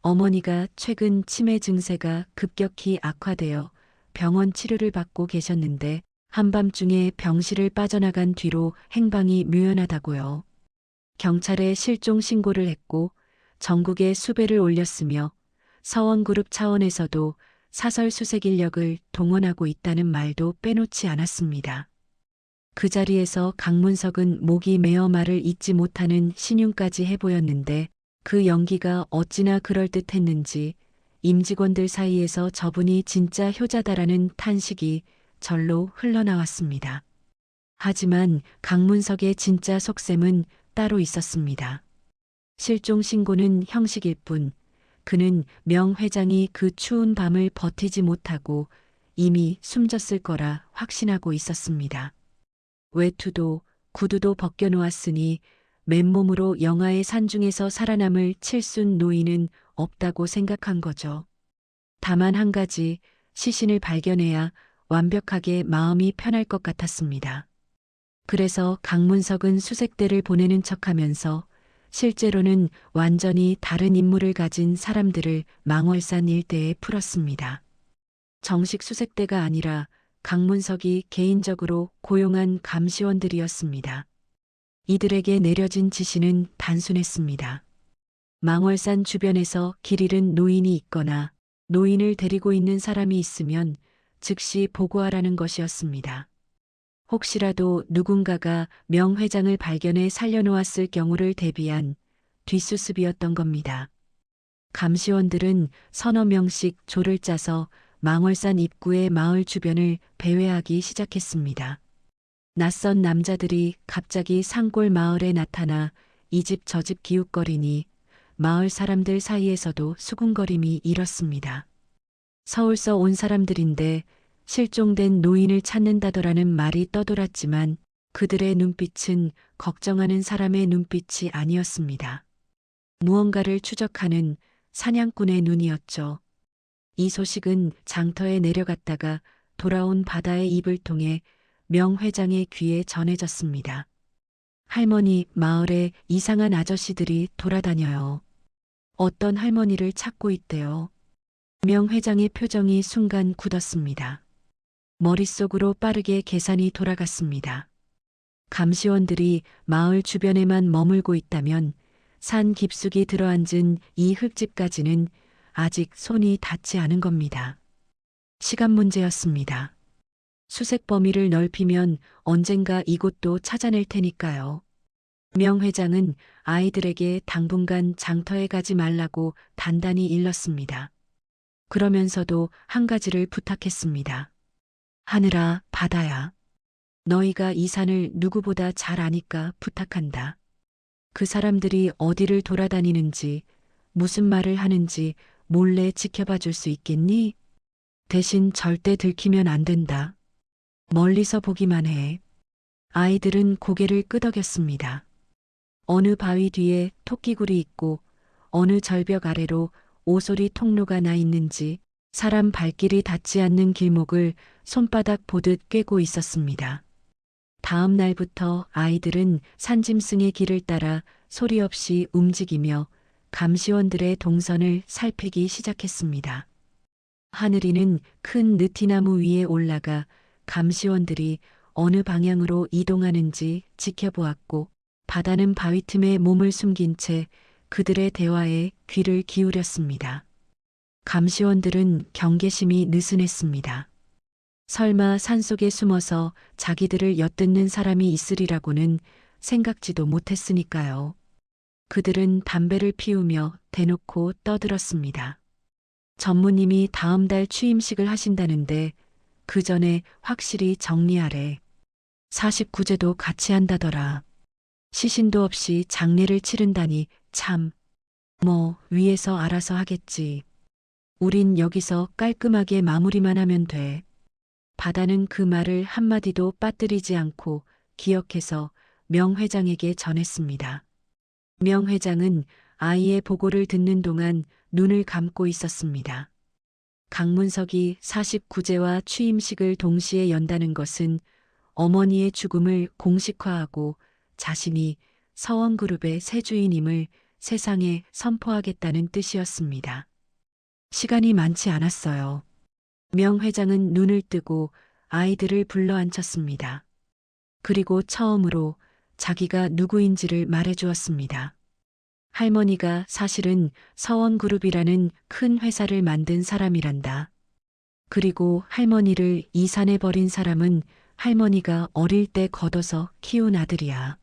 어머니가 최근 치매 증세가 급격히 악화되어 병원 치료를 받고 계셨는데 한밤중에 병실을 빠져나간 뒤로 행방이 묘연하다고요. 경찰에 실종 신고를 했고 전국에 수배를 올렸으며 서원그룹 차원에서도 사설 수색 인력을 동원하고 있다는 말도 빼놓지 않았습니다. 그 자리에서 강문석은 목이 메어 말을 잇지 못하는 신용까지 해보였는데 그 연기가 어찌나 그럴듯했는지 임직원들 사이에서 저분이 진짜 효자다라는 탄식이 절로 흘러나왔습니다. 하지만 강문석의 진짜 속셈은 따로 있었습니다. 실종 신고는 형식일 뿐 그는 명 회장이 그 추운 밤을 버티지 못하고 이미 숨졌을 거라 확신하고 있었습니다. 외투도 구두도 벗겨놓았으니 맨몸으로 영하의 산중에서 살아남을 칠순 노인은 없다고 생각한 거죠. 다만 한 가지 시신을 발견해야 완벽하게 마음이 편할 것 같았습니다. 그래서 강문석은 수색대를 보내는 척하면서 실제로는 완전히 다른 임무를 가진 사람들을 망월산 일대에 풀었습니다. 정식 수색대가 아니라 강문석이 개인적으로 고용한 감시원들이었습니다. 이들에게 내려진 지시는 단순했습니다. 망월산 주변에서 길 잃은 노인이 있거나 노인을 데리고 있는 사람이 있으면 즉시 보고하라는 것이었습니다. 혹시라도 누군가가 명 회장을 발견해 살려놓았을 경우를 대비한 뒷수습이었던 겁니다. 감시원들은 서너 명씩 조를 짜서 망월산 입구의 마을 주변을 배회하기 시작했습니다. 낯선 남자들이 갑자기 산골 마을에 나타나 이 집 저 집 기웃거리니 마을 사람들 사이에서도 수군거림이 일었습니다. 서울서 온 사람들인데 실종된 노인을 찾는다더라는 말이 떠돌았지만 그들의 눈빛은 걱정하는 사람의 눈빛이 아니었습니다. 무언가를 추적하는 사냥꾼의 눈이었죠. 이 소식은 장터에 내려갔다가 돌아온 바다의 입을 통해 명 회장의 귀에 전해졌습니다. 할머니, 마을에 이상한 아저씨들이 돌아다녀요. 어떤 할머니를 찾고 있대요. 명 회장의 표정이 순간 굳었습니다. 머릿속으로 빠르게 계산이 돌아갔습니다. 감시원들이 마을 주변에만 머물고 있다면 산 깊숙이 들어앉은 이 흙집까지는 아직 손이 닿지 않은 겁니다. 시간 문제였습니다. 수색 범위를 넓히면 언젠가 이곳도 찾아낼 테니까요. 명 회장은 아이들에게 당분간 장터에 가지 말라고 단단히 일렀습니다. 그러면서도 한 가지를 부탁했습니다. 하늘아, 바다야. 너희가 이 산을 누구보다 잘 아니까 부탁한다. 그 사람들이 어디를 돌아다니는지, 무슨 말을 하는지 몰래 지켜봐 줄 수 있겠니? 대신 절대 들키면 안 된다. 멀리서 보기만 해. 아이들은 고개를 끄덕였습니다. 어느 바위 뒤에 토끼굴이 있고 어느 절벽 아래로 오소리 통로가 나 있는지 사람 발길이 닿지 않는 길목을 손바닥 보듯 꿰고 있었습니다. 다음 날부터 아이들은 산짐승의 길을 따라 소리 없이 움직이며 감시원들의 동선을 살피기 시작했습니다. 하늘이는 큰 느티나무 위에 올라가 감시원들이 어느 방향으로 이동하는지 지켜보았고, 바다는 바위 틈에 몸을 숨긴 채 그들의 대화에 귀를 기울였습니다. 감시원들은 경계심이 느슨했습니다. 설마 산속에 숨어서 자기들을 엿듣는 사람이 있으리라고는 생각지도 못했으니까요. 그들은 담배를 피우며 대놓고 떠들었습니다. 전무님이 다음 달 취임식을 하신다는데 그 전에 확실히 정리하래. 49제도 같이 한다더라. 시신도 없이 장례를 치른다니 참. 뭐 위에서 알아서 하겠지. 우린 여기서 깔끔하게 마무리만 하면 돼. 바다는 그 말을 한마디도 빠뜨리지 않고 기억해서 명 회장에게 전했습니다. 명 회장은 아이의 보고를 듣는 동안 눈을 감고 있었습니다. 강문석이 49제와 취임식을 동시에 연다는 것은 어머니의 죽음을 공식화하고 자신이 서원그룹의 새 주인임을 세상에 선포하겠다는 뜻이었습니다. 시간이 많지 않았어요. 명 회장은 눈을 뜨고 아이들을 불러 앉혔습니다. 그리고 처음으로 자기가 누구인지를 말해주었습니다. 할머니가 사실은 서원그룹이라는 큰 회사를 만든 사람이란다. 그리고 할머니를 이 산에 버린 사람은 할머니가 어릴 때 걷어서 키운 아들이야.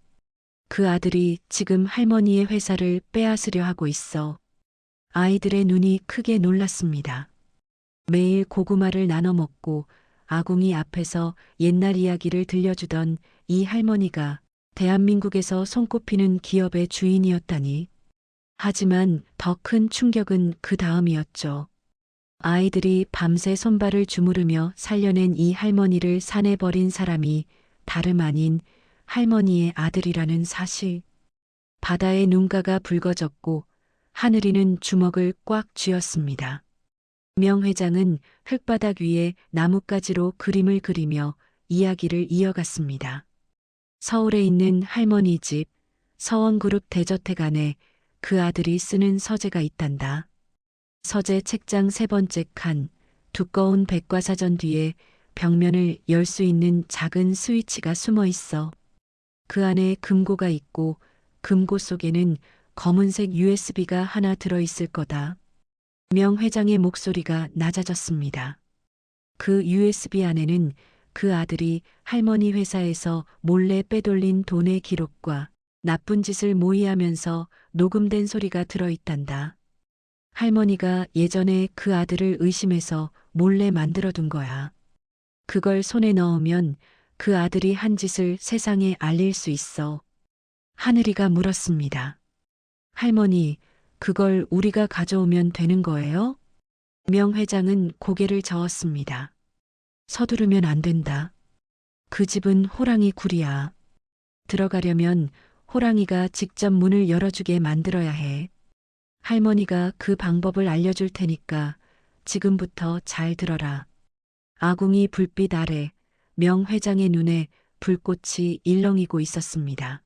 그 아들이 지금 할머니의 회사를 빼앗으려 하고 있어. 아이들의 눈이 크게 놀랐습니다. 매일 고구마를 나눠 먹고 아궁이 앞에서 옛날 이야기를 들려주던 이 할머니가 대한민국에서 손꼽히는 기업의 주인이었다니. 하지만 더 큰 충격은 그 다음이었죠. 아이들이 밤새 손발을 주무르며 살려낸 이 할머니를 산에 버린 사람이 다름 아닌 할머니의 아들이라는 사실. 바다의 눈가가 붉어졌고 하늘이는 주먹을 꽉 쥐었습니다. 명 회장은 흙바닥 위에 나뭇가지로 그림을 그리며 이야기를 이어갔습니다. 서울에 있는 할머니 집 서원그룹 대저택 안에 그 아들이 쓰는 서재가 있단다. 서재 책장 3번째 칸, 두꺼운 백과사전 뒤에 벽면을 열 수 있는 작은 스위치가 숨어 있어. 그 안에 금고가 있고 금고 속에는 검은색 USB가 하나 들어있을 거다. 명 회장의 목소리가 낮아졌습니다. 그 USB 안에는 그 아들이 할머니 회사에서 몰래 빼돌린 돈의 기록과 나쁜 짓을 모의하면서 녹음된 소리가 들어있단다. 할머니가 예전에 그 아들을 의심해서 몰래 만들어둔 거야. 그걸 손에 넣으면 그 아들이 한 짓을 세상에 알릴 수 있어. 하늘이가 물었습니다. 할머니, 그걸 우리가 가져오면 되는 거예요? 명 회장은 고개를 저었습니다. 서두르면 안 된다. 그 집은 호랑이 굴이야. 들어가려면 호랑이가 직접 문을 열어주게 만들어야 해. 할머니가 그 방법을 알려줄 테니까 지금부터 잘 들어라. 아궁이 불빛 아래 명 회장의 눈에 불꽃이 일렁이고 있었습니다.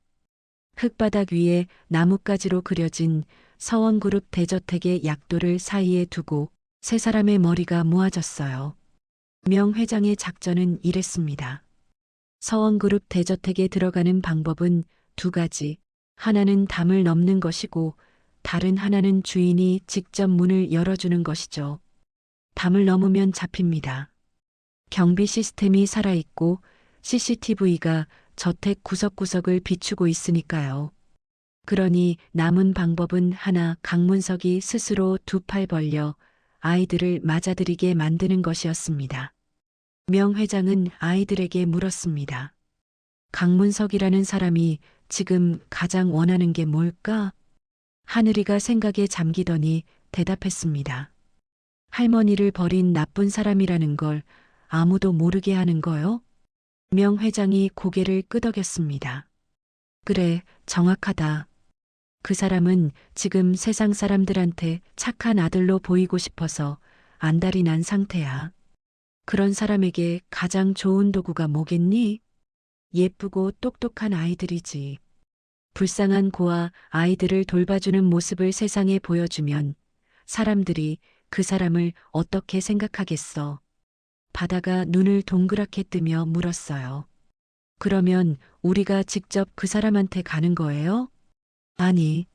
흙바닥 위에 나뭇가지로 그려진 서원그룹 대저택의 약도를 사이에 두고 세 사람의 머리가 모아졌어요. 명 회장의 작전은 이랬습니다. 서원그룹 대저택에 들어가는 방법은 2가지. 하나는 담을 넘는 것이고 다른 하나는 주인이 직접 문을 열어주는 것이죠. 담을 넘으면 잡힙니다. 경비 시스템이 살아있고 CCTV가 저택 구석구석을 비추고 있으니까요. 그러니 남은 방법은 하나, 강문석이 스스로 두 팔 벌려 아이들을 맞아들이게 만드는 것이었습니다. 명 회장은 아이들에게 물었습니다. 강문석이라는 사람이 지금 가장 원하는 게 뭘까? 하늘이가 생각에 잠기더니 대답했습니다. 할머니를 버린 나쁜 사람이라는 걸 아무도 모르게 하는 거요? 명 회장이 고개를 끄덕였습니다. 그래, 정확하다. 그 사람은 지금 세상 사람들한테 착한 아들로 보이고 싶어서 안달이 난 상태야. 그런 사람에게 가장 좋은 도구가 뭐겠니? 예쁘고 똑똑한 아이들이지. 불쌍한 고아 아이들을 돌봐주는 모습을 세상에 보여주면 사람들이 그 사람을 어떻게 생각하겠어? 바다가 눈을 동그랗게 뜨며 물었어요. 그러면 우리가 직접 그 사람한테 가는 거예요? 아니,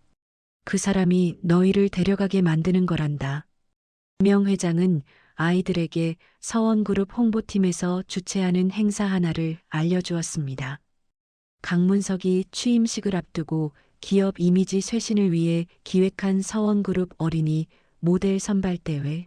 그 사람이 너희를 데려가게 만드는 거란다. 명 회장은 아이들에게 서원그룹 홍보팀에서 주최하는 행사 하나를 알려주었습니다. 강문석이 취임식을 앞두고 기업 이미지 쇄신을 위해 기획한 서원그룹 어린이 모델 선발대회.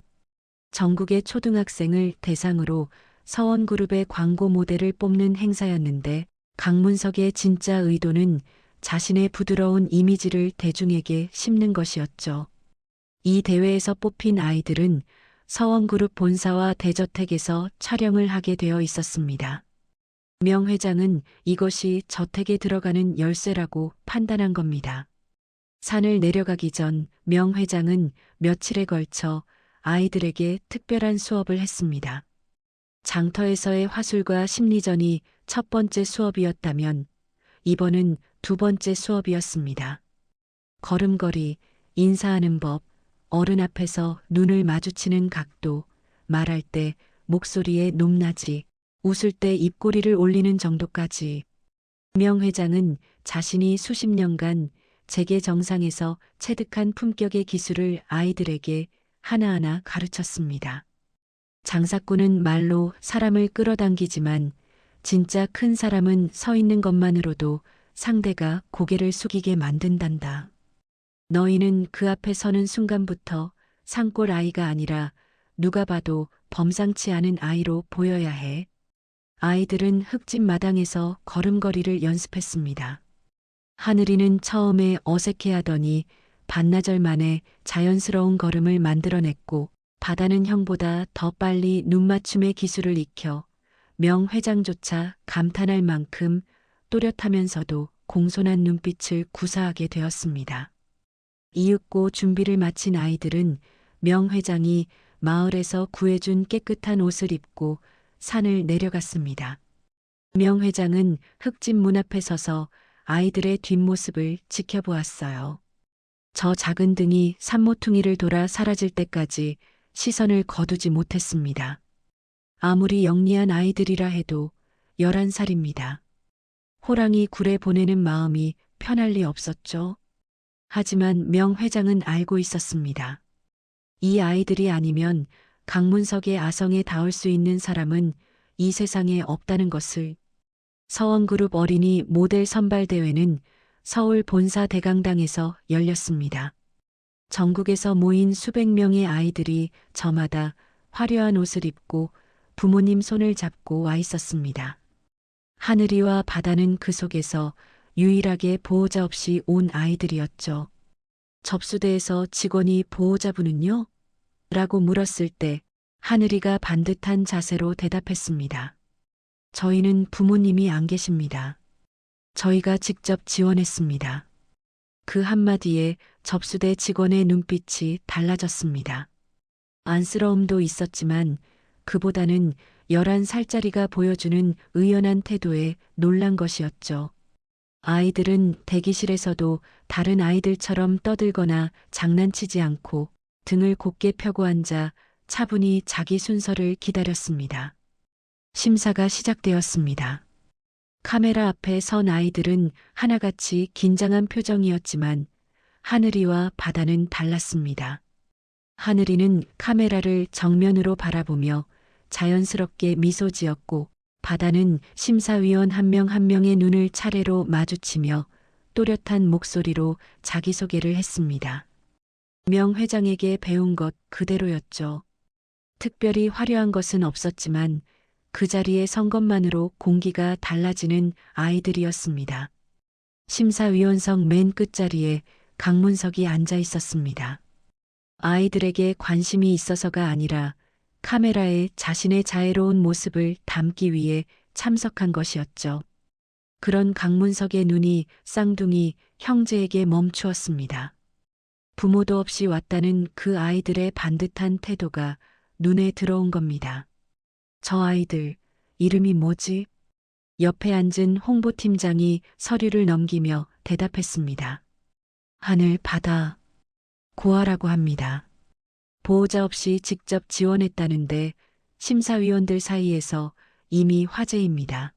전국의 초등학생을 대상으로 서원그룹의 광고 모델을 뽑는 행사였는데 강문석의 진짜 의도는 자신의 부드러운 이미지를 대중에게 심는 것이었죠. 이 대회에서 뽑힌 아이들은 서원그룹 본사와 대저택에서 촬영을 하게 되어 있었습니다. 명 회장은 이것이 저택에 들어가는 열쇠라고 판단한 겁니다. 산을 내려가기 전 명 회장은 며칠에 걸쳐 아이들에게 특별한 수업을 했습니다. 장터에서의 화술과 심리전이 첫 번째 수업이었다면 이번은 두 번째 수업이었습니다. 걸음걸이, 인사하는 법, 어른 앞에서 눈을 마주치는 각도, 말할 때 목소리의 높낮이, 웃을 때 입꼬리를 올리는 정도까지. 명 회장은 자신이 수십 년간 재계 정상에서 체득한 품격의 기술을 아이들에게 하나하나 가르쳤습니다. 장사꾼은 말로 사람을 끌어당기지만 진짜 큰 사람은 서 있는 것만으로도 상대가 고개를 숙이게 만든단다. 너희는 그 앞에 서는 순간부터 산골 아이가 아니라 누가 봐도 범상치 않은 아이로 보여야 해. 아이들은 흙집 마당에서 걸음걸이를 연습했습니다. 하늘이는 처음에 어색해하더니 반나절 만에 자연스러운 걸음을 만들어냈고 바다는 형보다 더 빨리 눈맞춤의 기술을 익혀 명 회장조차 감탄할 만큼 또렷하면서도 공손한 눈빛을 구사하게 되었습니다. 이윽고 준비를 마친 아이들은 명 회장이 마을에서 구해준 깨끗한 옷을 입고 산을 내려갔습니다. 명 회장은 흙집 문 앞에 서서 아이들의 뒷모습을 지켜보았어요. 저 작은 등이 산모퉁이를 돌아 사라질 때까지 시선을 거두지 못했습니다. 아무리 영리한 아이들이라 해도 11살입니다. 호랑이 굴에 보내는 마음이 편할 리 없었죠. 하지만 명 회장은 알고 있었습니다. 이 아이들이 아니면 강문석의 아성에 닿을 수 있는 사람은 이 세상에 없다는 것을. 서원그룹 어린이 모델 선발대회는 서울 본사 대강당에서 열렸습니다. 전국에서 모인 수백 명의 아이들이 저마다 화려한 옷을 입고 부모님 손을 잡고 와 있었습니다. 하늘이와 바다는 그 속에서 유일하게 보호자 없이 온 아이들이었죠. 접수대에서 직원이 보호자분은요? 라고 물었을 때 하늘이가 반듯한 자세로 대답했습니다. 저희는 부모님이 안 계십니다. 저희가 직접 지원했습니다. 그 한마디에 접수대 직원의 눈빛이 달라졌습니다. 안쓰러움도 있었지만 그보다는 11살짜리가 보여주는 의연한 태도에 놀란 것이었죠. 아이들은 대기실에서도 다른 아이들처럼 떠들거나 장난치지 않고 등을 곧게 펴고 앉아 차분히 자기 순서를 기다렸습니다. 심사가 시작되었습니다. 카메라 앞에 선 아이들은 하나같이 긴장한 표정이었지만 하늘이와 바다는 달랐습니다. 하늘이는 카메라를 정면으로 바라보며 자연스럽게 미소 지었고 바다는 심사위원 한 명 한 명의 눈을 차례로 마주치며 또렷한 목소리로 자기소개를 했습니다. 명 회장에게 배운 것 그대로였죠. 특별히 화려한 것은 없었지만 그 자리에 선 것만으로 공기가 달라지는 아이들이었습니다. 심사위원석 맨 끝자리에 강문석이 앉아 있었습니다. 아이들에게 관심이 있어서가 아니라 카메라에 자신의 자애로운 모습을 담기 위해 참석한 것이었죠. 그런 강문석의 눈이 쌍둥이 형제에게 멈추었습니다. 부모도 없이 왔다는 그 아이들의 반듯한 태도가 눈에 들어온 겁니다. 저 아이들, 이름이 뭐지? 옆에 앉은 홍보팀장이 서류를 넘기며 대답했습니다. 하늘, 바다, 고아라고 합니다. 보호자 없이 직접 지원했다는데 심사위원들 사이에서 이미 화제입니다.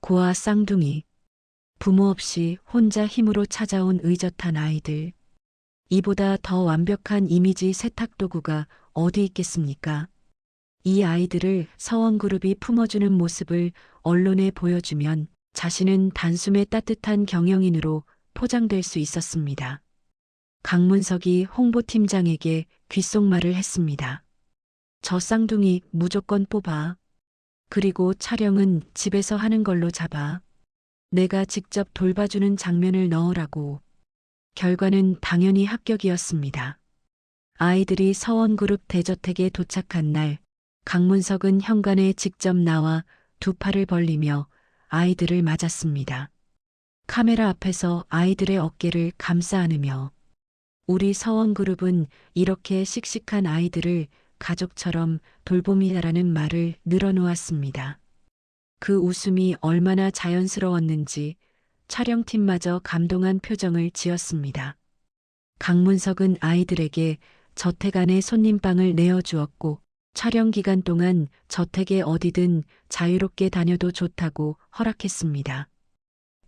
고아 쌍둥이, 부모 없이 혼자 힘으로 찾아온 의젓한 아이들. 이보다 더 완벽한 이미지 세탁 도구가 어디 있겠습니까? 이 아이들을 서원그룹이 품어주는 모습을 언론에 보여주면 자신은 단숨에 따뜻한 경영인으로 포장될 수 있었습니다. 강문석이 홍보팀장에게 귓속말을 했습니다. 저 쌍둥이 무조건 뽑아. 그리고 촬영은 집에서 하는 걸로 잡아. 내가 직접 돌봐주는 장면을 넣으라고. 결과는 당연히 합격이었습니다. 아이들이 서원그룹 대저택에 도착한 날, 강문석은 현관에 직접 나와 두 팔을 벌리며 아이들을 맞았습니다. 카메라 앞에서 아이들의 어깨를 감싸 안으며 우리 서원그룹은 이렇게 씩씩한 아이들을 가족처럼 돌봄이다라는 말을 늘어놓았습니다. 그 웃음이 얼마나 자연스러웠는지 촬영팀마저 감동한 표정을 지었습니다. 강문석은 아이들에게 저택 안에 손님방을 내어주었고 촬영 기간 동안 저택에 어디든 자유롭게 다녀도 좋다고 허락했습니다.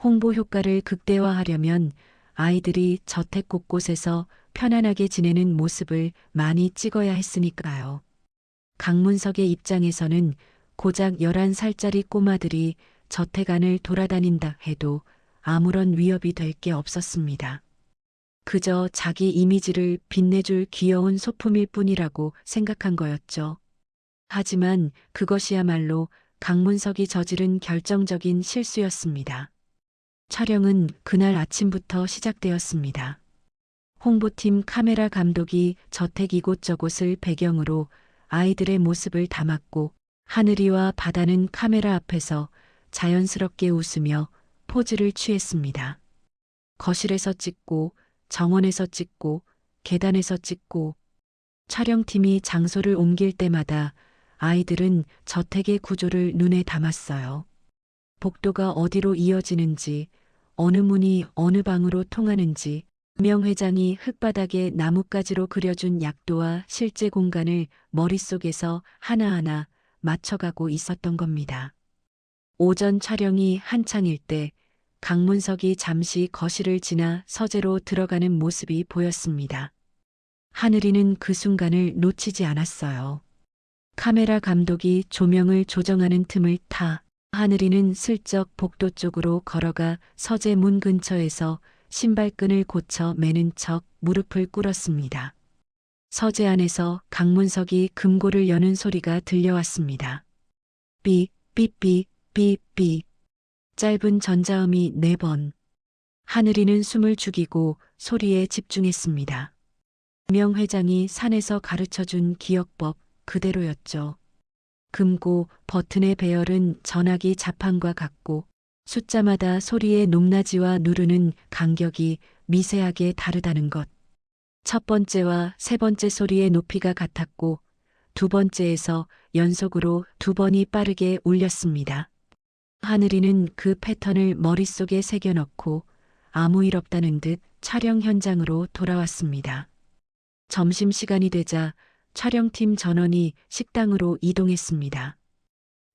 홍보 효과를 극대화하려면 아이들이 저택 곳곳에서 편안하게 지내는 모습을 많이 찍어야 했으니까요. 강문석의 입장에서는 고작 11살짜리 꼬마들이 저택 안을 돌아다닌다 해도 아무런 위협이 될 게 없었습니다. 그저 자기 이미지를 빛내줄 귀여운 소품일 뿐이라고 생각한 거였죠. 하지만 그것이야말로 강문석이 저지른 결정적인 실수였습니다. 촬영은 그날 아침부터 시작되었습니다. 홍보팀 카메라 감독이 저택 이곳저곳을 배경으로 아이들의 모습을 담았고 하늘이와 바다는 카메라 앞에서 자연스럽게 웃으며 포즈를 취했습니다. 거실에서 찍고 정원에서 찍고 계단에서 찍고 촬영팀이 장소를 옮길 때마다 아이들은 저택의 구조를 눈에 담았어요. 복도가 어디로 이어지는지, 어느 문이 어느 방으로 통하는지, 명 회장이 흙바닥에 나뭇가지로 그려준 약도와 실제 공간을 머릿속에서 하나하나 맞춰가고 있었던 겁니다. 오전 촬영이 한창일 때 강문석이 잠시 거실을 지나 서재로 들어가는 모습이 보였습니다. 하늘이는 그 순간을 놓치지 않았어요. 카메라 감독이 조명을 조정하는 틈을 타 하늘이는 슬쩍 복도 쪽으로 걸어가 서재 문 근처에서 신발끈을 고쳐 매는 척 무릎을 꿇었습니다. 서재 안에서 강문석이 금고를 여는 소리가 들려왔습니다. 삐, 삐삐, 삐삐. 짧은 전자음이 4번. 하늘이는 숨을 죽이고 소리에 집중했습니다. 명 회장이 산에서 가르쳐준 기억법 그대로였죠. 금고 버튼의 배열은 전화기 자판과 같고 숫자마다 소리의 높낮이와 누르는 간격이 미세하게 다르다는 것. 첫 번째와 세 번째 소리의 높이가 같았고 두 번째에서 연속으로 2번이 빠르게 울렸습니다. 하늘이는 그 패턴을 머릿속에 새겨넣고 아무 일 없다는 듯 촬영 현장으로 돌아왔습니다. 점심시간이 되자 촬영팀 전원이 식당으로 이동했습니다.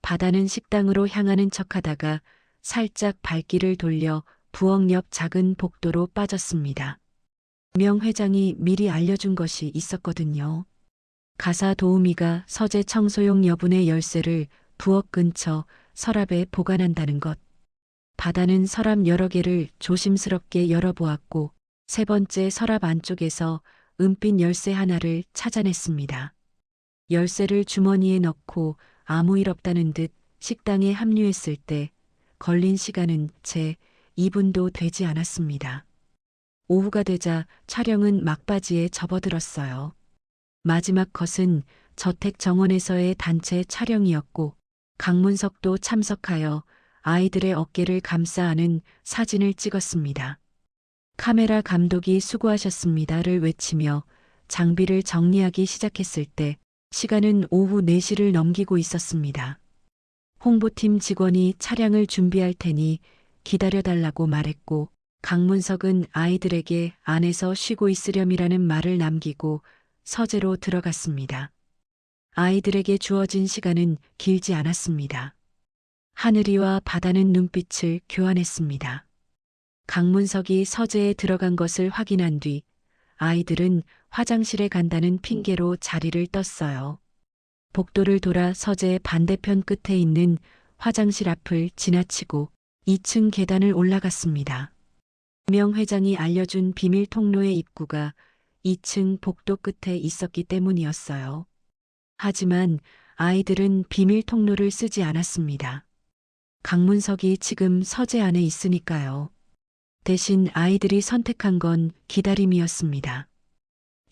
바다는 식당으로 향하는 척하다가 살짝 발길을 돌려 부엌 옆 작은 복도로 빠졌습니다. 명 회장이 미리 알려준 것이 있었거든요. 가사 도우미가 서재 청소용 여분의 열쇠를 부엌 근처 서랍에 보관한다는 것. 바다는 서랍 여러 개를 조심스럽게 열어보았고 세 번째 서랍 안쪽에서 은빛 열쇠 하나를 찾아냈습니다. 열쇠를 주머니에 넣고 아무 일 없다는 듯 식당에 합류했을 때 걸린 시간은 채 2분도 되지 않았습니다. 오후가 되자 촬영은 막바지에 접어들었어요. 마지막 컷은 저택 정원에서의 단체 촬영이었고 강문석도 참석하여 아이들의 어깨를 감싸 안은 사진을 찍었습니다. 카메라 감독이 수고하셨습니다를 외치며 장비를 정리하기 시작했을 때 시간은 오후 4시를 넘기고 있었습니다. 홍보팀 직원이 차량을 준비할 테니 기다려달라고 말했고 강문석은 아이들에게 안에서 쉬고 있으렴이라는 말을 남기고 서재로 들어갔습니다. 아이들에게 주어진 시간은 길지 않았습니다. 하늘이와 바다는 눈빛을 교환했습니다. 강문석이 서재에 들어간 것을 확인한 뒤 아이들은 화장실에 간다는 핑계로 자리를 떴어요. 복도를 돌아 서재 반대편 끝에 있는 화장실 앞을 지나치고 2층 계단을 올라갔습니다. 명 회장이 알려준 비밀 통로의 입구가 2층 복도 끝에 있었기 때문이었어요. 하지만 아이들은 비밀 통로를 쓰지 않았습니다. 강문석이 지금 서재 안에 있으니까요. 대신 아이들이 선택한 건 기다림이었습니다.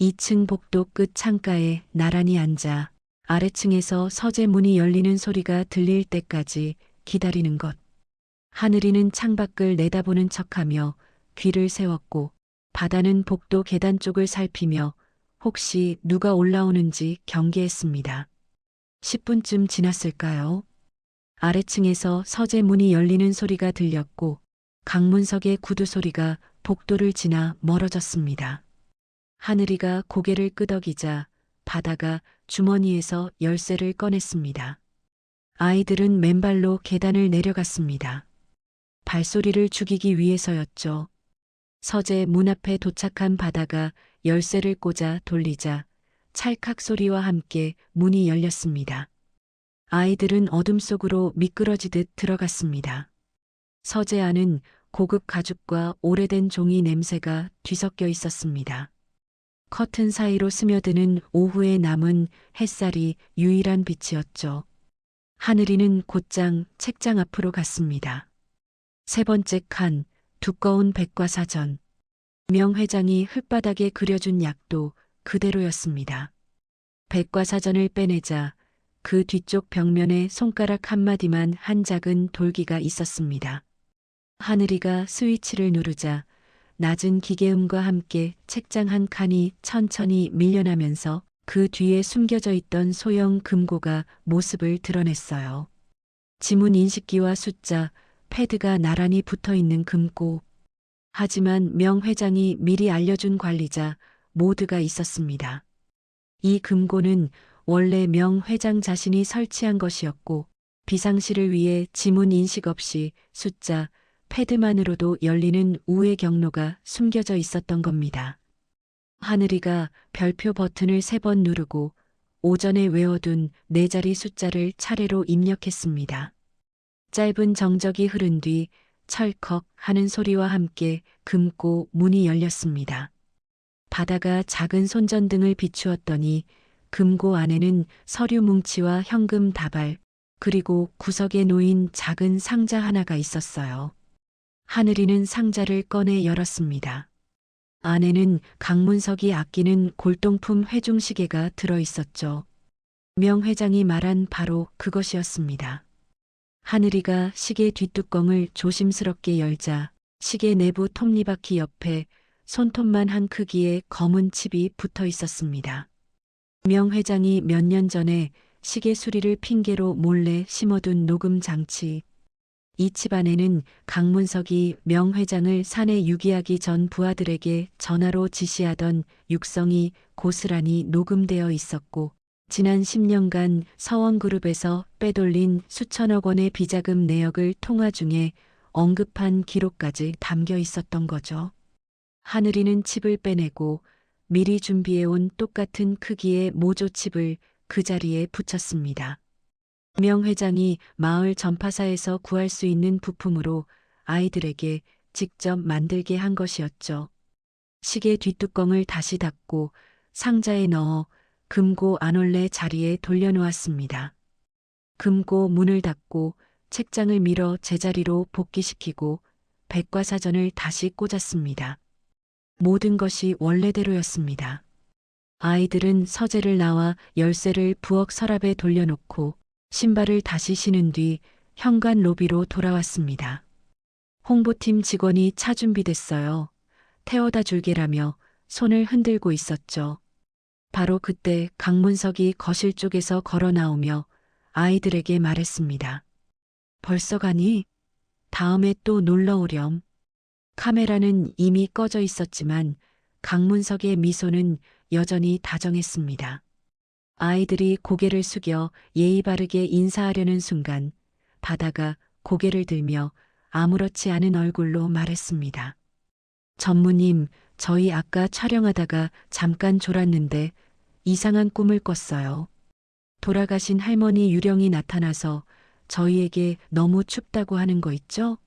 2층 복도 끝 창가에 나란히 앉아 아래층에서 서재 문이 열리는 소리가 들릴 때까지 기다리는 것. 하늘이는 창밖을 내다보는 척하며 귀를 세웠고 바다는 복도 계단 쪽을 살피며 혹시 누가 올라오는지 경계했습니다. 10분쯤 지났을까요? 아래층에서 서재 문이 열리는 소리가 들렸고 강문석의 구두 소리가 복도를 지나 멀어졌습니다. 하늘이가 고개를 끄덕이자 바다가 주머니에서 열쇠를 꺼냈습니다. 아이들은 맨발로 계단을 내려갔습니다. 발소리를 죽이기 위해서였죠. 서재 문 앞에 도착한 바다가 열쇠를 꽂아 돌리자 찰칵 소리와 함께 문이 열렸습니다. 아이들은 어둠 속으로 미끄러지듯 들어갔습니다. 서재 안은 고급 가죽과 오래된 종이 냄새가 뒤섞여 있었습니다. 커튼 사이로 스며드는 오후에 남은 햇살이 유일한 빛이었죠. 하늘이는 곧장 책장 앞으로 갔습니다. 세 번째 칸, 두꺼운 백과사전. 명 회장이 흙바닥에 그려준 약도 그대로였습니다. 백과사전을 빼내자 그 뒤쪽 벽면에 손가락 한마디만 한 작은 돌기가 있었습니다. 하늘이가 스위치를 누르자 낮은 기계음과 함께 책장 한 칸이 천천히 밀려나면서 그 뒤에 숨겨져 있던 소형 금고가 모습을 드러냈어요. 지문 인식기와 숫자, 패드가 나란히 붙어 있는 금고. 하지만 명 회장이 미리 알려준 관리자 모드가 있었습니다. 이 금고는 원래 명 회장 자신이 설치한 것이었고 비상시를 위해 지문 인식 없이 숫자, 패드만으로도 열리는 우회 경로가 숨겨져 있었던 겁니다. 하늘이가 별표 버튼을 3번 누르고 오전에 외워둔 4자리 숫자를 차례로 입력했습니다. 짧은 정적이 흐른 뒤 철컥 하는 소리와 함께 금고 문이 열렸습니다. 바다가 작은 손전등을 비추었더니 금고 안에는 서류 뭉치와 현금 다발, 그리고 구석에 놓인 작은 상자 하나가 있었어요. 하늘이는 상자를 꺼내 열었습니다. 안에는 강문석이 아끼는 골동품 회중시계가 들어 있었죠. 명 회장이 말한 바로 그것이었습니다. 하늘이가 시계 뒷뚜껑을 조심스럽게 열자 시계 내부 톱니바퀴 옆에 손톱만 한 크기의 검은 칩이 붙어 있었습니다. 명 회장이 몇 년 전에 시계 수리를 핑계로 몰래 심어둔 녹음 장치. 이 칩 안에는 강문석이 명 회장을 산에 유기하기 전 부하들에게 전화로 지시하던 육성이 고스란히 녹음되어 있었고 지난 10년간 서원그룹에서 빼돌린 수천억 원의 비자금 내역을 통화 중에 언급한 기록까지 담겨 있었던 거죠. 하늘이는 칩을 빼내고 미리 준비해온 똑같은 크기의 모조칩을 그 자리에 붙였습니다. 명 회장이 마을 전파사에서 구할 수 있는 부품으로 아이들에게 직접 만들게 한 것이었죠. 시계 뒷뚜껑을 다시 닫고 상자에 넣어 금고 안올레 자리에 돌려놓았습니다. 금고 문을 닫고 책장을 밀어 제자리로 복귀시키고 백과사전을 다시 꽂았습니다. 모든 것이 원래대로였습니다. 아이들은 서재를 나와 열쇠를 부엌 서랍에 돌려놓고 신발을 다시 신은 뒤 현관 로비로 돌아왔습니다. 홍보팀 직원이 차 준비됐어요. 태워다 줄게라며 손을 흔들고 있었죠. 바로 그때 강문석이 거실 쪽에서 걸어 나오며 아이들에게 말했습니다. 벌써 가니? 다음에 또 놀러 오렴. 카메라는 이미 꺼져 있었지만 강문석의 미소는 여전히 다정했습니다. 아이들이 고개를 숙여 예의 바르게 인사하려는 순간 바다가 고개를 들며 아무렇지 않은 얼굴로 말했습니다. 전무님, 저희 아까 촬영하다가 잠깐 졸았는데 이상한 꿈을 꿨어요. 돌아가신 할머니 유령이 나타나서 저희에게 너무 춥다고 하는 거 있죠?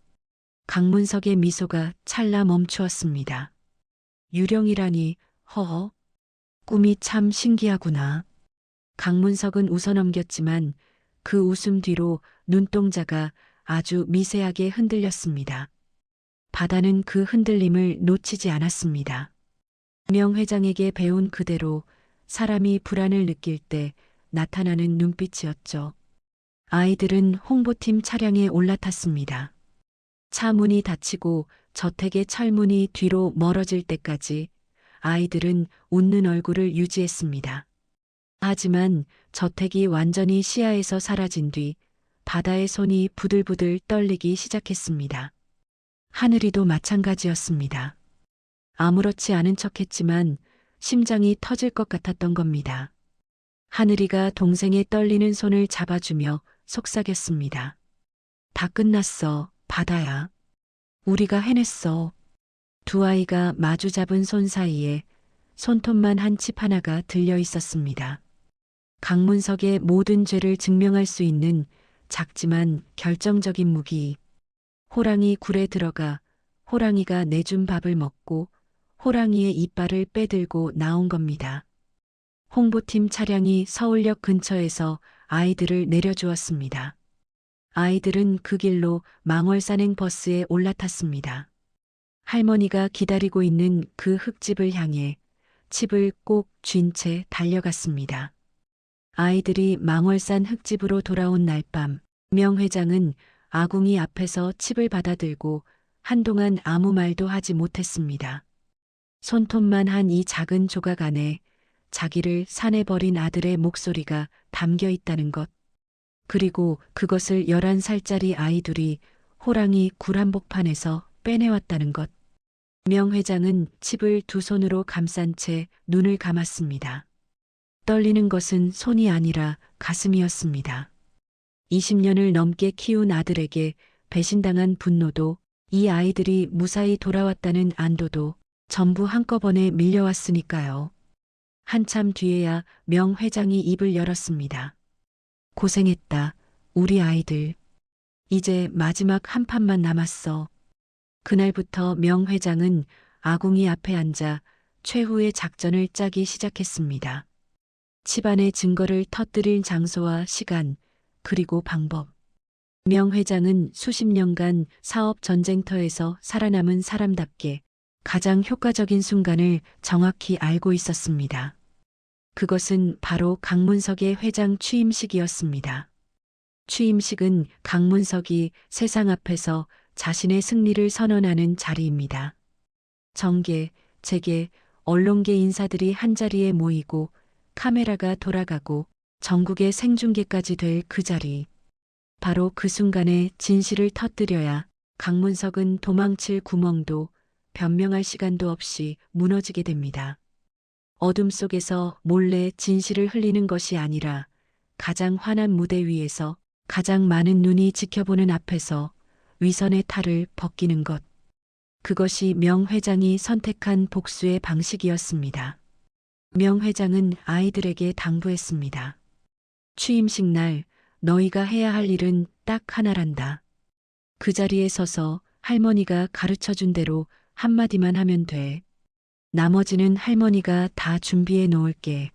강문석의 미소가 찰나 멈추었습니다. 유령이라니, 허허. 꿈이 참 신기하구나. 강문석은 웃어넘겼지만 그 웃음 뒤로 눈동자가 아주 미세하게 흔들렸습니다. 바다는 그 흔들림을 놓치지 않았습니다. 명 회장에게 배운 그대로 사람이 불안을 느낄 때 나타나는 눈빛이었죠. 아이들은 홍보팀 차량에 올라탔습니다. 차 문이 닫히고 저택의 철문이 뒤로 멀어질 때까지 아이들은 웃는 얼굴을 유지했습니다. 하지만 저택이 완전히 시야에서 사라진 뒤 바다의 손이 부들부들 떨리기 시작했습니다. 하늘이도 마찬가지였습니다. 아무렇지 않은 척했지만 심장이 터질 것 같았던 겁니다. 하늘이가 동생의 떨리는 손을 잡아주며 속삭였습니다. 다 끝났어, 바다야. 우리가 해냈어. 두 아이가 마주 잡은 손 사이에 손톱만 한 칩 하나가 들려 있었습니다. 강문석의 모든 죄를 증명할 수 있는 작지만 결정적인 무기. 호랑이 굴에 들어가 호랑이가 내준 밥을 먹고 호랑이의 이빨을 빼들고 나온 겁니다. 홍보팀 차량이 서울역 근처에서 아이들을 내려주었습니다. 아이들은 그 길로 망월산행 버스에 올라탔습니다. 할머니가 기다리고 있는 그 흙집을 향해 칩을 꼭 쥔 채 달려갔습니다. 아이들이 망월산 흙집으로 돌아온 날 밤, 명 회장은 아궁이 앞에서 칩을 받아들고 한동안 아무 말도 하지 못했습니다. 손톱만 한 이 작은 조각 안에 자기를 산에 버린 아들의 목소리가 담겨 있다는 것. 그리고 그것을 11살짜리 아이들이 호랑이 굴 한복판에서 빼내왔다는 것. 명 회장은 칩을 두 손으로 감싼 채 눈을 감았습니다. 떨리는 것은 손이 아니라 가슴이었습니다. 20년을 넘게 키운 아들에게 배신당한 분노도 이 아이들이 무사히 돌아왔다는 안도도 전부 한꺼번에 밀려왔으니까요. 한참 뒤에야 명 회장이 입을 열었습니다. 고생했다, 우리 아이들. 이제 마지막 한 판만 남았어. 그날부터 명 회장은 아궁이 앞에 앉아 최후의 작전을 짜기 시작했습니다. 집안의 증거를 터뜨릴 장소와 시간, 그리고 방법. 명 회장은 수십 년간 사업 전쟁터에서 살아남은 사람답게 가장 효과적인 순간을 정확히 알고 있었습니다. 그것은 바로 강문석의 회장 취임식이었습니다. 취임식은 강문석이 세상 앞에서 자신의 승리를 선언하는 자리입니다. 정계, 재계, 언론계 인사들이 한자리에 모이고 카메라가 돌아가고 전국의 생중계까지 될 그 자리. 바로 그 순간에 진실을 터뜨려야 강문석은 도망칠 구멍도 변명할 시간도 없이 무너지게 됩니다. 어둠 속에서 몰래 진실을 흘리는 것이 아니라 가장 환한 무대 위에서 가장 많은 눈이 지켜보는 앞에서 위선의 탈을 벗기는 것. 그것이 명 회장이 선택한 복수의 방식이었습니다. 명 회장은 아이들에게 당부했습니다. 취임식 날 너희가 해야 할 일은 딱 하나란다. 그 자리에 서서 할머니가 가르쳐 준 대로 한마디만 하면 돼. 나머지는 할머니가 다 준비해 놓을게.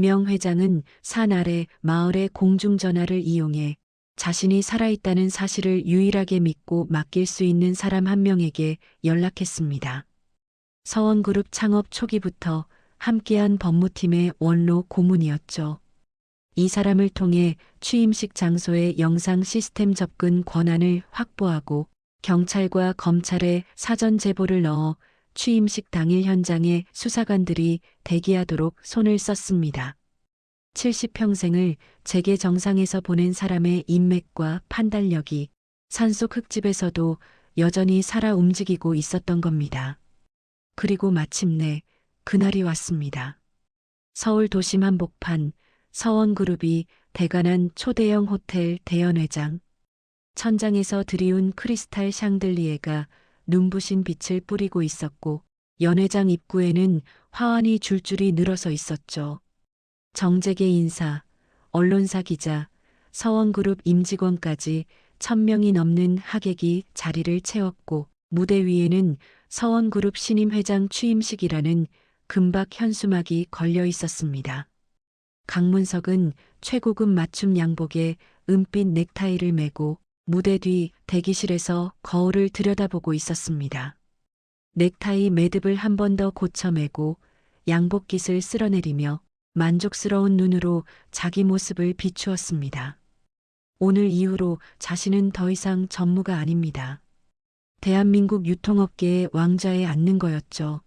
명 회장은 산 아래 마을의 공중전화를 이용해 자신이 살아있다는 사실을 유일하게 믿고 맡길 수 있는 사람 한 명에게 연락했습니다. 서원그룹 창업 초기부터 함께한 법무팀의 원로 고문이었죠. 이 사람을 통해 취임식 장소의 영상 시스템 접근 권한을 확보하고 경찰과 검찰에 사전 제보를 넣어 취임식 당일 현장에 수사관들이 대기하도록 손을 썼습니다. 70평생을 재계 정상에서 보낸 사람의 인맥과 판단력이 산속 흙집에서도 여전히 살아 움직이고 있었던 겁니다. 그리고 마침내 그날이 왔습니다. 서울 도심 한복판 서원그룹이 대관한 초대형 호텔 대연회장. 천장에서 드리운 크리스탈 샹들리에가 눈부신 빛을 뿌리고 있었고 연회장 입구에는 화환이 줄줄이 늘어서 있었죠. 정재계 인사, 언론사 기자, 서원그룹 임직원까지 1000명이 넘는 하객이 자리를 채웠고 무대 위에는 서원그룹 신임 회장 취임식이라는 금박 현수막이 걸려 있었습니다. 강문석은 최고급 맞춤 양복에 은빛 넥타이를 메고 무대 뒤 대기실에서 거울을 들여다보고 있었습니다. 넥타이 매듭을 한 번 더 고쳐 매고 양복깃을 쓸어내리며 만족스러운 눈으로 자기 모습을 비추었습니다. 오늘 이후로 자신은 더 이상 전무가 아닙니다. 대한민국 유통업계의 왕좌에 앉는 거였죠.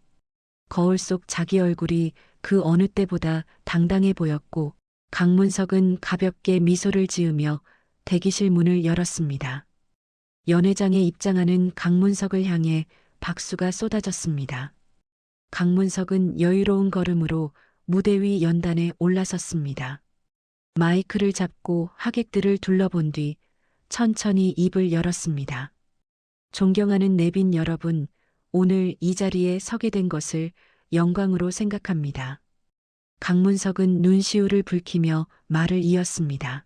거울 속 자기 얼굴이 그 어느 때보다 당당해 보였고 강문석은 가볍게 미소를 지으며 대기실 문을 열었습니다. 연회장에 입장하는 강문석을 향해 박수가 쏟아졌습니다. 강문석은 여유로운 걸음으로 무대 위 연단에 올라섰습니다. 마이크를 잡고 하객들을 둘러본 뒤 천천히 입을 열었습니다. 존경하는 내빈 여러분, 오늘 이 자리에 서게 된 것을 영광으로 생각합니다. 강문석은 눈시울을 붉히며 말을 이었습니다.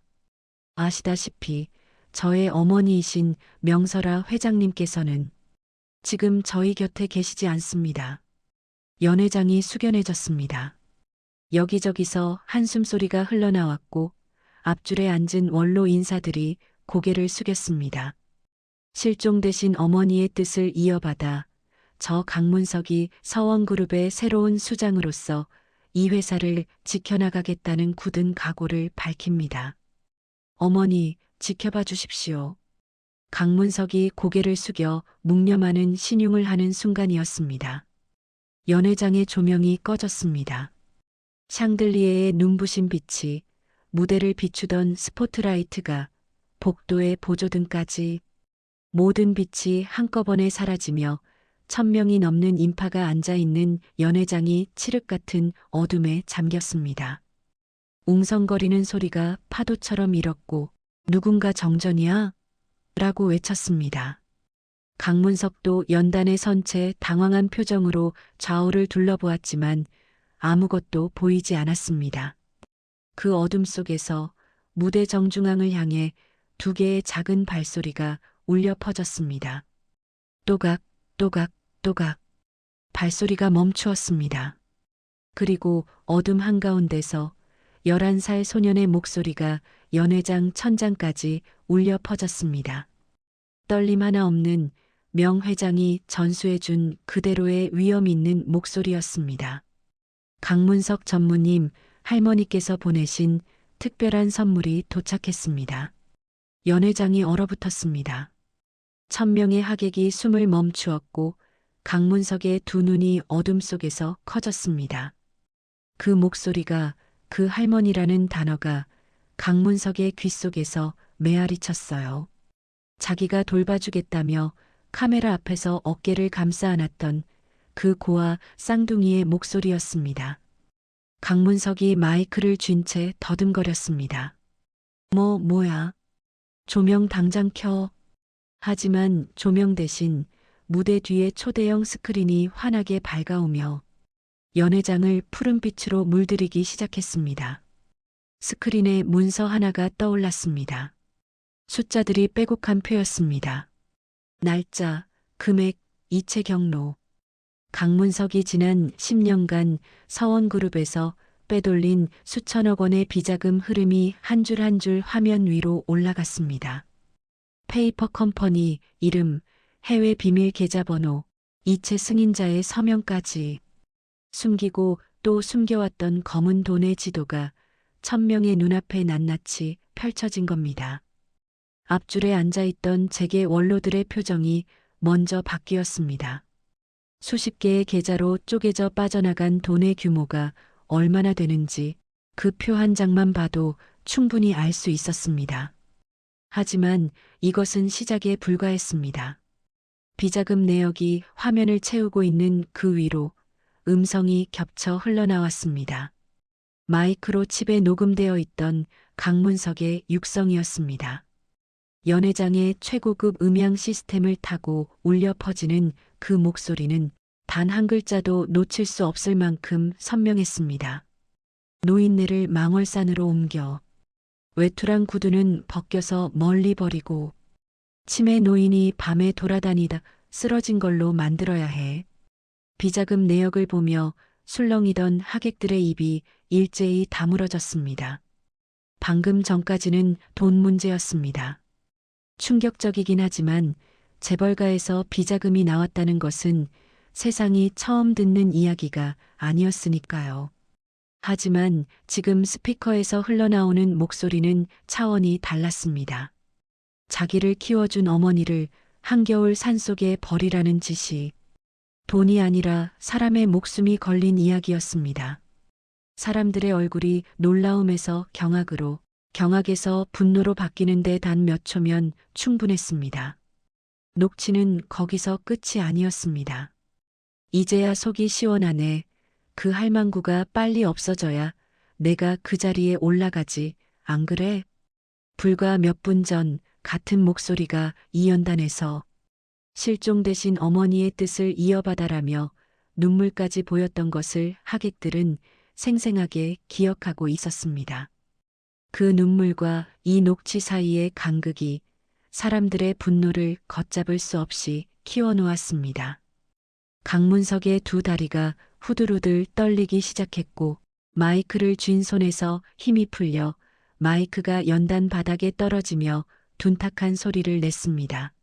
아시다시피 저의 어머니이신 명설아 회장님께서는 지금 저희 곁에 계시지 않습니다. 연회장이 숙연해졌습니다. 여기저기서 한숨소리가 흘러나왔고 앞줄에 앉은 원로 인사들이 고개를 숙였습니다. 실종되신 어머니의 뜻을 이어받아 저 강문석이 서원그룹의 새로운 수장으로서 이 회사를 지켜나가겠다는 굳은 각오를 밝힙니다. 어머니, 지켜봐 주십시오. 강문석이 고개를 숙여 묵념하는 신용을 하는 순간이었습니다. 연회장의 조명이 꺼졌습니다. 샹들리에의 눈부신 빛이 무대를 비추던 스포트라이트가 복도의 보조등까지 모든 빛이 한꺼번에 사라지며 1000명이 넘는 인파가 앉아있는 연회장이 칠흑 같은 어둠에 잠겼습니다. 웅성거리는 소리가 파도처럼 일었고 누군가 정전이야? 라고 외쳤습니다. 강문석도 연단에 선 채 당황한 표정으로 좌우를 둘러보았지만 아무것도 보이지 않았습니다. 그 어둠 속에서 무대 정중앙을 향해 2개의 작은 발소리가 울려 퍼졌습니다. 또각, 또각, 또각. 발소리가 멈추었습니다. 그리고 어둠 한가운데서 11살 소년의 목소리가 연회장 천장까지 울려 퍼졌습니다. 떨림 하나 없는 명 회장이 전수해준 그대로의 위험 있는 목소리였습니다. 강문석 전무님, 할머니께서 보내신 특별한 선물이 도착했습니다. 연회장이 얼어붙었습니다. 1000명의 하객이 숨을 멈추었고 강문석의 두 눈이 어둠 속에서 커졌습니다. 그 목소리가, 그 할머니라는 단어가 강문석의 귓속에서 메아리 쳤어요. 자기가 돌봐주겠다며 카메라 앞에서 어깨를 감싸 안았던 그 고아 쌍둥이의 목소리였습니다. 강문석이 마이크를 쥔 채 더듬거렸습니다. 뭐야? 조명 당장 켜. 하지만 조명 대신 무대 뒤의 초대형 스크린이 환하게 밝아오며 연회장을 푸른빛으로 물들이기 시작했습니다. 스크린에 문서 하나가 떠올랐습니다. 숫자들이 빼곡한 표였습니다. 날짜, 금액, 이체 경로. 강문석이 지난 10년간 서원그룹에서 빼돌린 수천억 원의 비자금 흐름이 한 줄 한 줄 화면 위로 올라갔습니다. 페이퍼 컴퍼니 이름, 해외 비밀 계좌번호, 이체 승인자의 서명까지. 숨기고 또 숨겨왔던 검은 돈의 지도가 1000명의 눈앞에 낱낱이 펼쳐진 겁니다. 앞줄에 앉아있던 재계 원로들의 표정이 먼저 바뀌었습니다. 수십 개의 계좌로 쪼개져 빠져나간 돈의 규모가 얼마나 되는지 그 표 한 장만 봐도 충분히 알 수 있었습니다. 하지만 이것은 시작에 불과했습니다. 비자금 내역이 화면을 채우고 있는 그 위로 음성이 겹쳐 흘러나왔습니다. 마이크로칩에 녹음되어 있던 강문석의 육성이었습니다. 연회장의 최고급 음향 시스템을 타고 울려 퍼지는 그 목소리는 단 한 글자도 놓칠 수 없을 만큼 선명했습니다. 노인네를 망월산으로 옮겨 외투랑 구두는 벗겨서 멀리 버리고 치매 노인이 밤에 돌아다니다 쓰러진 걸로 만들어야 해. 비자금 내역을 보며 술렁이던 하객들의 입이 일제히 다물어졌습니다. 방금 전까지는 돈 문제였습니다. 충격적이긴 하지만 재벌가에서 비자금이 나왔다는 것은 세상이 처음 듣는 이야기가 아니었으니까요. 하지만 지금 스피커에서 흘러나오는 목소리는 차원이 달랐습니다. 자기를 키워준 어머니를 한겨울 산속에 버리라는 지시. 돈이 아니라 사람의 목숨이 걸린 이야기였습니다. 사람들의 얼굴이 놀라움에서 경악으로, 경악에서 분노로 바뀌는데 단 몇 초면 충분했습니다. 녹취는 거기서 끝이 아니었습니다. 이제야 속이 시원하네. 그 할망구가 빨리 없어져야 내가 그 자리에 올라가지, 안 그래? 불과 몇 분 전 같은 목소리가 이 연단에서 실종되신 어머니의 뜻을 이어받아라며 눈물까지 보였던 것을 하객들은 생생하게 기억하고 있었습니다. 그 눈물과 이 녹취 사이의 간극이 사람들의 분노를 걷잡을 수 없이 키워놓았습니다. 강문석의 두 다리가 후들후들 떨리기 시작했고 마이크를 쥔 손에서 힘이 풀려 마이크가 연단 바닥에 떨어지며 둔탁한 소리를 냈습니다.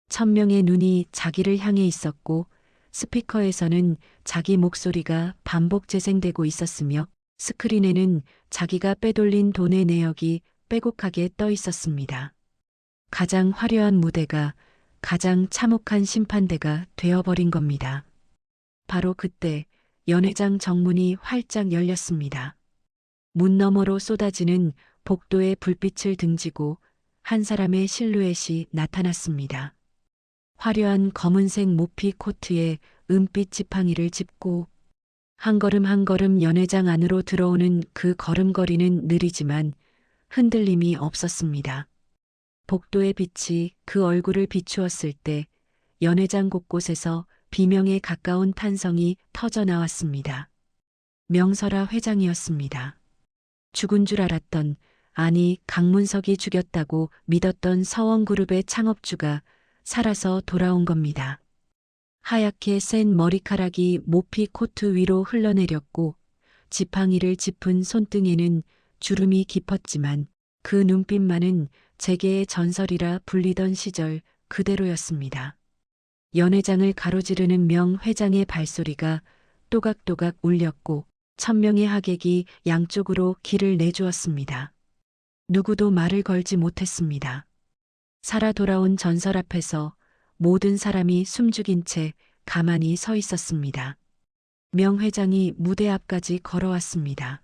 1000명의 눈이 자기를 향해 있었고 스피커에서는 자기 목소리가 반복 재생되고 있었으며 스크린에는 자기가 빼돌린 돈의 내역이 빼곡하게 떠 있었습니다. 가장 화려한 무대가 가장 참혹한 심판대가 되어버린 겁니다. 바로 그때 연회장 정문이 활짝 열렸습니다. 문 너머로 쏟아지는 복도의 불빛을 등지고 한 사람의 실루엣이 나타났습니다. 화려한 검은색 모피 코트에 은빛 지팡이를 짚고 한 걸음 한 걸음 연회장 안으로 들어오는 그 걸음걸이는 느리지만 흔들림이 없었습니다. 복도의 빛이 그 얼굴을 비추었을 때 연회장 곳곳에서 비명에 가까운 탄성이 터져 나왔습니다. 명설아 회장이었습니다. 죽은 줄 알았던, 아니 강문석이 죽였다고 믿었던 서원그룹의 창업주가 살아서 돌아온 겁니다. 하얗게 센 머리카락이 모피 코트 위로 흘러내렸고 지팡이를 짚은 손등에는 주름이 깊었지만 그 눈빛만은 재계의 전설이라 불리던 시절 그대로였습니다. 연회장을 가로지르는 명 회장의 발소리가 또각또각 울렸고 1000명의 하객이 양쪽으로 길을 내주었습니다. 누구도 말을 걸지 못했습니다. 살아 돌아온 전설 앞에서 모든 사람이 숨죽인 채 가만히 서 있었습니다. 명 회장이 무대 앞까지 걸어왔습니다.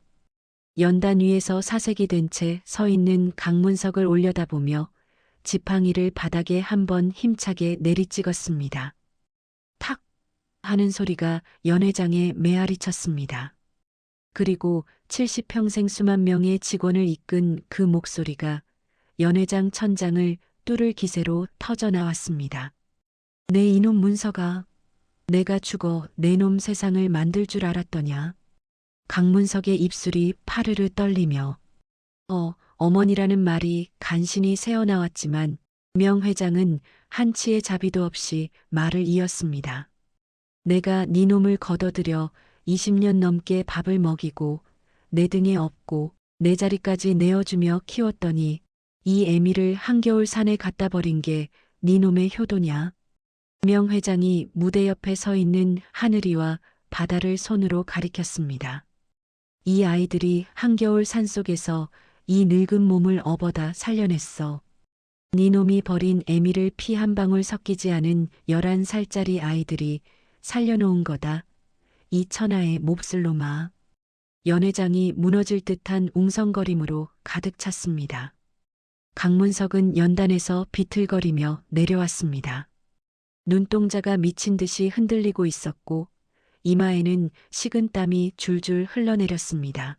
연단 위에서 사색이 된 채 서 있는 강문석을 올려다보며 지팡이를 바닥에 한번 힘차게 내리찍었습니다. 탁 하는 소리가 연회장에 메아리 쳤습니다. 그리고 70평생 수만 명의 직원을 이끈 그 목소리가 연회장 천장을 뚫을 기세로 터져 나왔습니다. 내 이놈 문서가, 내가 죽어 내 놈 세상을 만들 줄 알았더냐. 강문석의 입술이 파르르 떨리며 어머니라는 말이 간신히 새어나왔지만 명 회장은 한치의 자비도 없이 말을 이었습니다. 내가 네 놈을 걷어들여 20년 넘게 밥을 먹이고 내 등에 업고 내 자리까지 내어주며 키웠더니 이 애미를 한겨울 산에 갖다 버린 게 네 놈의 효도냐. 명 회장이 무대 옆에 서 있는 하늘이와 바다를 손으로 가리켰습니다. 이 아이들이 한겨울 산속에서 이 늙은 몸을 업어다 살려냈어. 네 놈이 버린 애미를 피 한 방울 섞이지 않은 11살짜리 아이들이 살려놓은 거다. 이 천하의 몹쓸 놈아. 연회장이 무너질 듯한 웅성거림으로 가득 찼습니다. 강문석은 연단에서 비틀거리며 내려왔습니다. 눈동자가 미친 듯이 흔들리고 있었고 이마에는 식은 땀이 줄줄 흘러내렸습니다.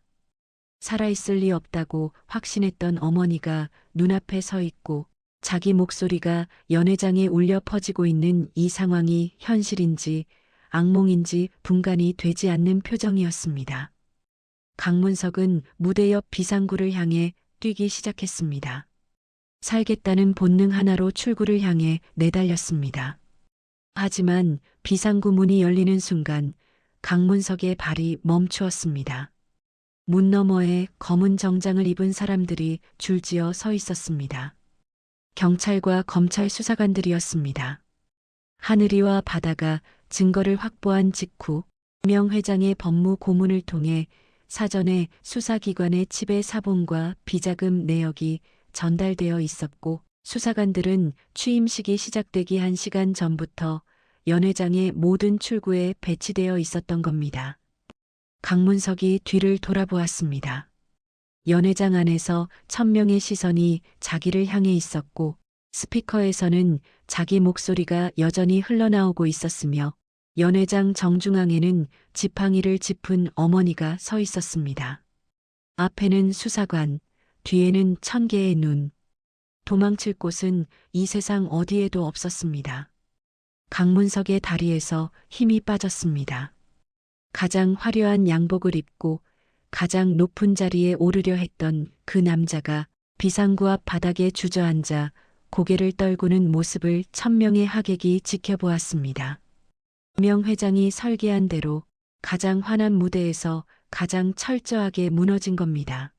살아있을 리 없다고 확신했던 어머니가 눈앞에 서 있고 자기 목소리가 연회장에 울려 퍼지고 있는 이 상황이 현실인지 악몽인지 분간이 되지 않는 표정이었습니다. 강문석은 무대 옆 비상구를 향해 뛰기 시작했습니다. 살겠다는 본능 하나로 출구를 향해 내달렸습니다. 하지만 비상구 문이 열리는 순간 강문석의 발이 멈추었습니다. 문 너머에 검은 정장을 입은 사람들이 줄지어 서 있었습니다. 경찰과 검찰 수사관들이었습니다. 하늘이와 바다가 증거를 확보한 직후 명 회장의 법무 고문을 통해 사전에 수사기관의 칩의 사본과 비자금 내역이 전달되어 있었고 수사관들은 취임식이 시작되기 1시간 전부터 연 회장의 모든 출구에 배치되어 있었던 겁니다. 강문석이 뒤를 돌아보았습니다. 연 회장 안에서 1000명의 시선이 자기를 향해 있었고 스피커에서는 자기 목소리가 여전히 흘러나오고 있었으며 연 회장 정중앙에는 지팡이를 짚은 어머니가 서 있었습니다. 앞에는 수사관, 뒤에는 1000개의 눈. 도망칠 곳은 이 세상 어디에도 없었습니다. 강문석의 다리에서 힘이 빠졌습니다. 가장 화려한 양복을 입고 가장 높은 자리에 오르려 했던 그 남자가 비상구 앞 바닥에 주저앉아 고개를 떨구는 모습을 1000명의 하객이 지켜보았습니다. 명 회장이 설계한 대로 가장 환한 무대에서 가장 철저하게 무너진 겁니다.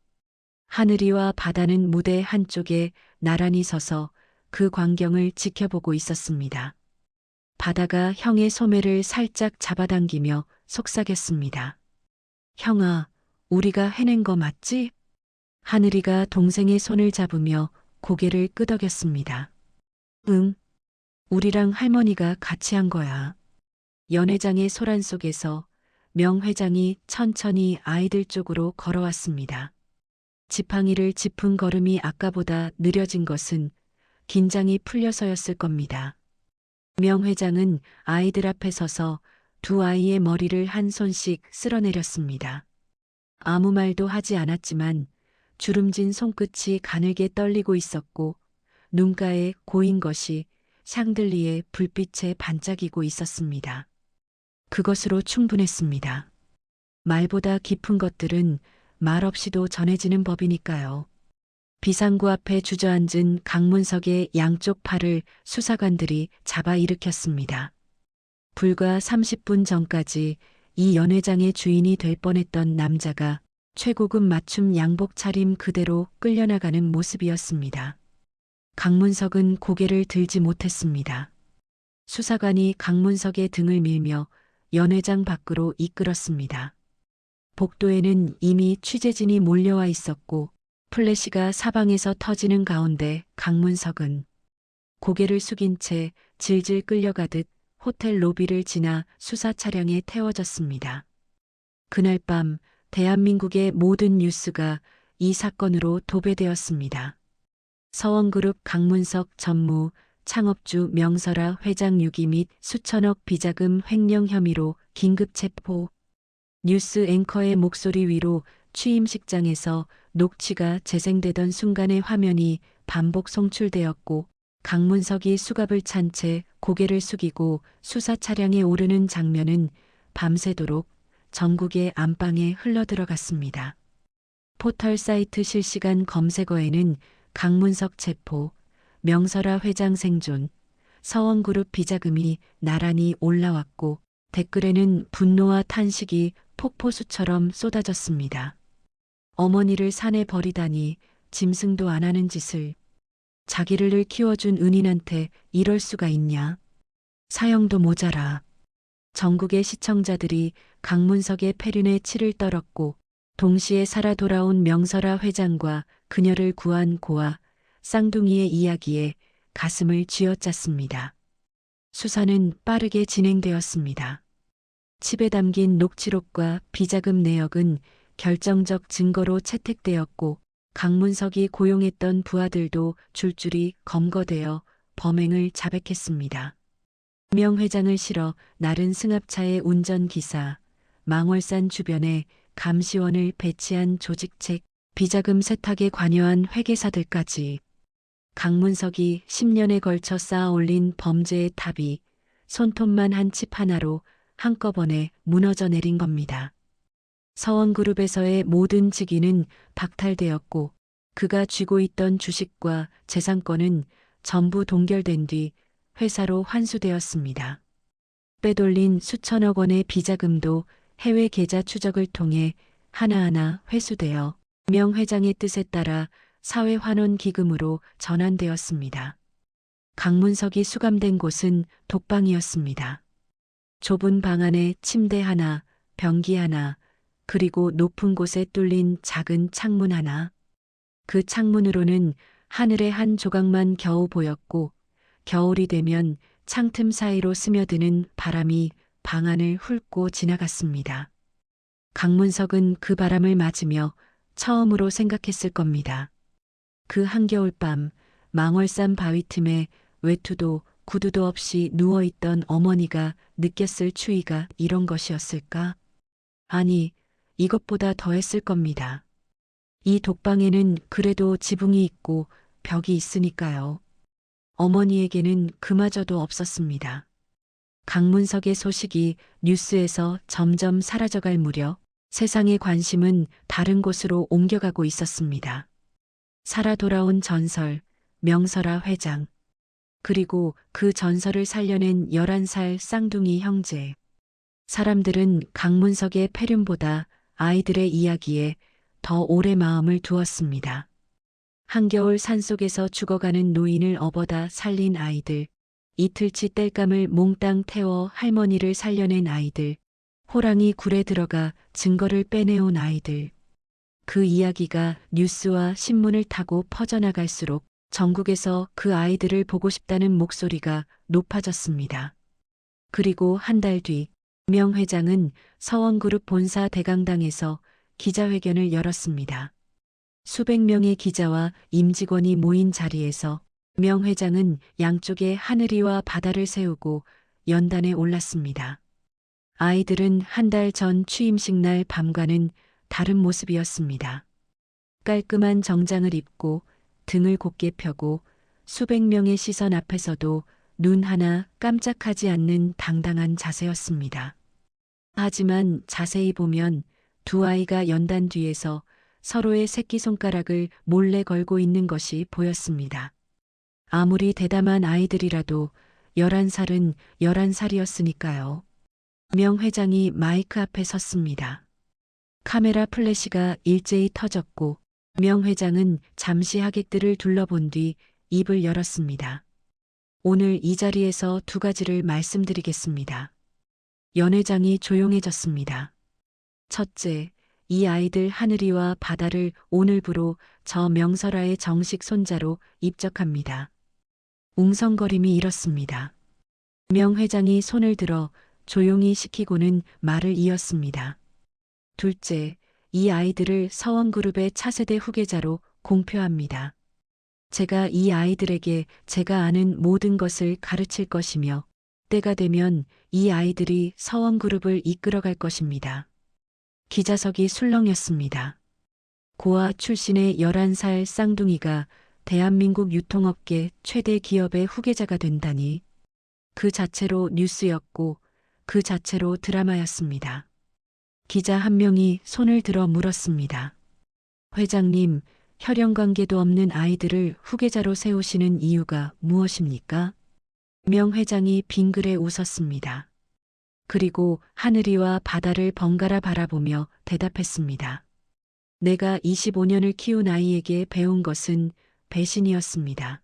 하늘이와 바다는 무대 한쪽에 나란히 서서 그 광경을 지켜보고 있었습니다. 바다가 형의 소매를 살짝 잡아당기며 속삭였습니다. 형아, 우리가 해낸 거 맞지? 하늘이가 동생의 손을 잡으며 고개를 끄덕였습니다. 응, 우리랑 할머니가 같이 한 거야. 연 회장의 소란 속에서 명 회장이 천천히 아이들 쪽으로 걸어왔습니다. 지팡이를 짚은 걸음이 아까보다 느려진 것은 긴장이 풀려서였을 겁니다. 명 회장은 아이들 앞에 서서 두 아이의 머리를 한 손씩 쓸어내렸습니다. 아무 말도 하지 않았지만 주름진 손끝이 가늘게 떨리고 있었고 눈가에 고인 것이 샹들리에 불빛에 반짝이고 있었습니다. 그것으로 충분했습니다. 말보다 깊은 것들은 말 없이도 전해지는 법이니까요. 비상구 앞에 주저앉은 강문석의 양쪽 팔을 수사관들이 잡아 일으켰습니다. 불과 30분 전까지 이 연회장의 주인이 될 뻔했던 남자가 최고급 맞춤 양복 차림 그대로 끌려나가는 모습이었습니다. 강문석은 고개를 들지 못했습니다. 수사관이 강문석의 등을 밀며 연회장 밖으로 이끌었습니다. 복도에는 이미 취재진이 몰려와 있었고 플래시가 사방에서 터지는 가운데 강문석은 고개를 숙인 채 질질 끌려가듯 호텔 로비를 지나 수사 차량에 태워졌습니다. 그날 밤 대한민국의 모든 뉴스가 이 사건으로 도배되었습니다. 서원그룹 강문석 전무, 창업주 명설아 회장 유기 및 수천억 비자금 횡령 혐의로 긴급 체포. 뉴스 앵커의 목소리 위로 취임식장에서 녹취가 재생되던 순간의 화면이 반복 송출되었고 강문석이 수갑을 찬 채 고개를 숙이고 수사 차량에 오르는 장면은 밤새도록 전국의 안방에 흘러들어갔습니다. 포털 사이트 실시간 검색어에는 강문석 체포, 명설아 회장 생존, 서원그룹 비자금이 나란히 올라왔고 댓글에는 분노와 탄식이 폭포수처럼 쏟아졌습니다. 어머니를 산에 버리다니 짐승도 안 하는 짓을. 자기를 키워준 은인한테 이럴 수가 있냐. 사형도 모자라. 전국의 시청자들이 강문석의 폐륜에 치를 떨었고 동시에 살아 돌아온 명설아 회장과 그녀를 구한 고아 쌍둥이의 이야기에 가슴을 쥐어짰습니다. 수사는 빠르게 진행되었습니다. 칩에 담긴 녹취록과 비자금 내역은 결정적 증거로 채택되었고 강문석이 고용했던 부하들도 줄줄이 검거되어 범행을 자백했습니다. 명 회장을 실어 나른 승합차의 운전기사, 망월산 주변에 감시원을 배치한 조직책, 비자금 세탁에 관여한 회계사들까지 강문석이 10년에 걸쳐 쌓아 올린 범죄의 탑이 손톱만 한 칩 하나로 한꺼번에 무너져 내린 겁니다. 서원그룹에서의 모든 직위는 박탈되었고 그가 쥐고 있던 주식과 재산권은 전부 동결된 뒤 회사로 환수되었습니다. 빼돌린 수천억 원의 비자금도 해외 계좌 추적을 통해 하나하나 회수되어 명 회장의 뜻에 따라 사회환원 기금으로 전환되었습니다. 강문석이 수감된 곳은 독방이었습니다. 좁은 방 안에 침대 하나, 변기 하나, 그리고 높은 곳에 뚫린 작은 창문 하나. 그 창문으로는 하늘의 한 조각만 겨우 보였고 겨울이 되면 창틈 사이로 스며드는 바람이 방 안을 훑고 지나갔습니다. 강문석은 그 바람을 맞으며 처음으로 생각했을 겁니다. 그 한겨울밤 망월산 바위 틈에 외투도 구두도 없이 누워있던 어머니가 느꼈을 추위가 이런 것이었을까? 아니, 이것보다 더했을 겁니다. 이 독방에는 그래도 지붕이 있고 벽이 있으니까요. 어머니에게는 그마저도 없었습니다. 강문석의 소식이 뉴스에서 점점 사라져갈 무렵 세상의 관심은 다른 곳으로 옮겨가고 있었습니다. 살아 돌아온 전설, 명설아 회장, 그리고 그 전설을 살려낸 11살 쌍둥이 형제. 사람들은 강문석의 폐륜보다 아이들의 이야기에 더 오래 마음을 두었습니다. 한겨울 산속에서 죽어가는 노인을 업어다 살린 아이들, 이틀치 땔감을 몽땅 태워 할머니를 살려낸 아이들, 호랑이 굴에 들어가 증거를 빼내온 아이들. 그 이야기가 뉴스와 신문을 타고 퍼져나갈수록 전국에서 그 아이들을 보고 싶다는 목소리가 높아졌습니다. 그리고 한 달 뒤, 명 회장은 서원그룹 본사 대강당에서 기자회견을 열었습니다. 수백 명의 기자와 임직원이 모인 자리에서 명 회장은 양쪽에 하늘이와 바다를 세우고 연단에 올랐습니다. 아이들은 한 달 전 취임식 날 밤과는 다른 모습이었습니다. 깔끔한 정장을 입고 등을 곧게 펴고 수백 명의 시선 앞에서도 눈 하나 깜짝하지 않는 당당한 자세였습니다. 하지만 자세히 보면 두 아이가 연단 뒤에서 서로의 새끼손가락을 몰래 걸고 있는 것이 보였습니다. 아무리 대담한 아이들이라도 11살은 11살이었으니까요. 명 회장이 마이크 앞에 섰습니다. 카메라 플래시가 일제히 터졌고 명 회장은 잠시 하객들을 둘러본 뒤 입을 열었습니다. 오늘 이 자리에서 두 가지를 말씀드리겠습니다. 연 회장이 조용해졌습니다. 첫째, 이 아이들 하늘이와 바다를 오늘부로 저 명설아의 정식 손자로 입적합니다. 웅성거림이 일었습니다. 명 회장이 손을 들어 조용히 시키고는 말을 이었습니다. 둘째, 이 아이들을 서원그룹의 차세대 후계자로 공표합니다. 제가 이 아이들에게 제가 아는 모든 것을 가르칠 것이며 때가 되면 이 아이들이 서원그룹을 이끌어갈 것입니다. 기자석이 술렁였습니다. 고아 출신의 11살 쌍둥이가 대한민국 유통업계 최대 기업의 후계자가 된다니. 그 자체로 뉴스였고 그 자체로 드라마였습니다. 기자 한 명이 손을 들어 물었습니다. 회장님, 혈연 관계도 없는 아이들을 후계자로 세우시는 이유가 무엇입니까? 명 회장이 빙그레 웃었습니다. 그리고 하늘이와 바다를 번갈아 바라보며 대답했습니다. 내가 25년을 키운 아이에게 배운 것은 배신이었습니다.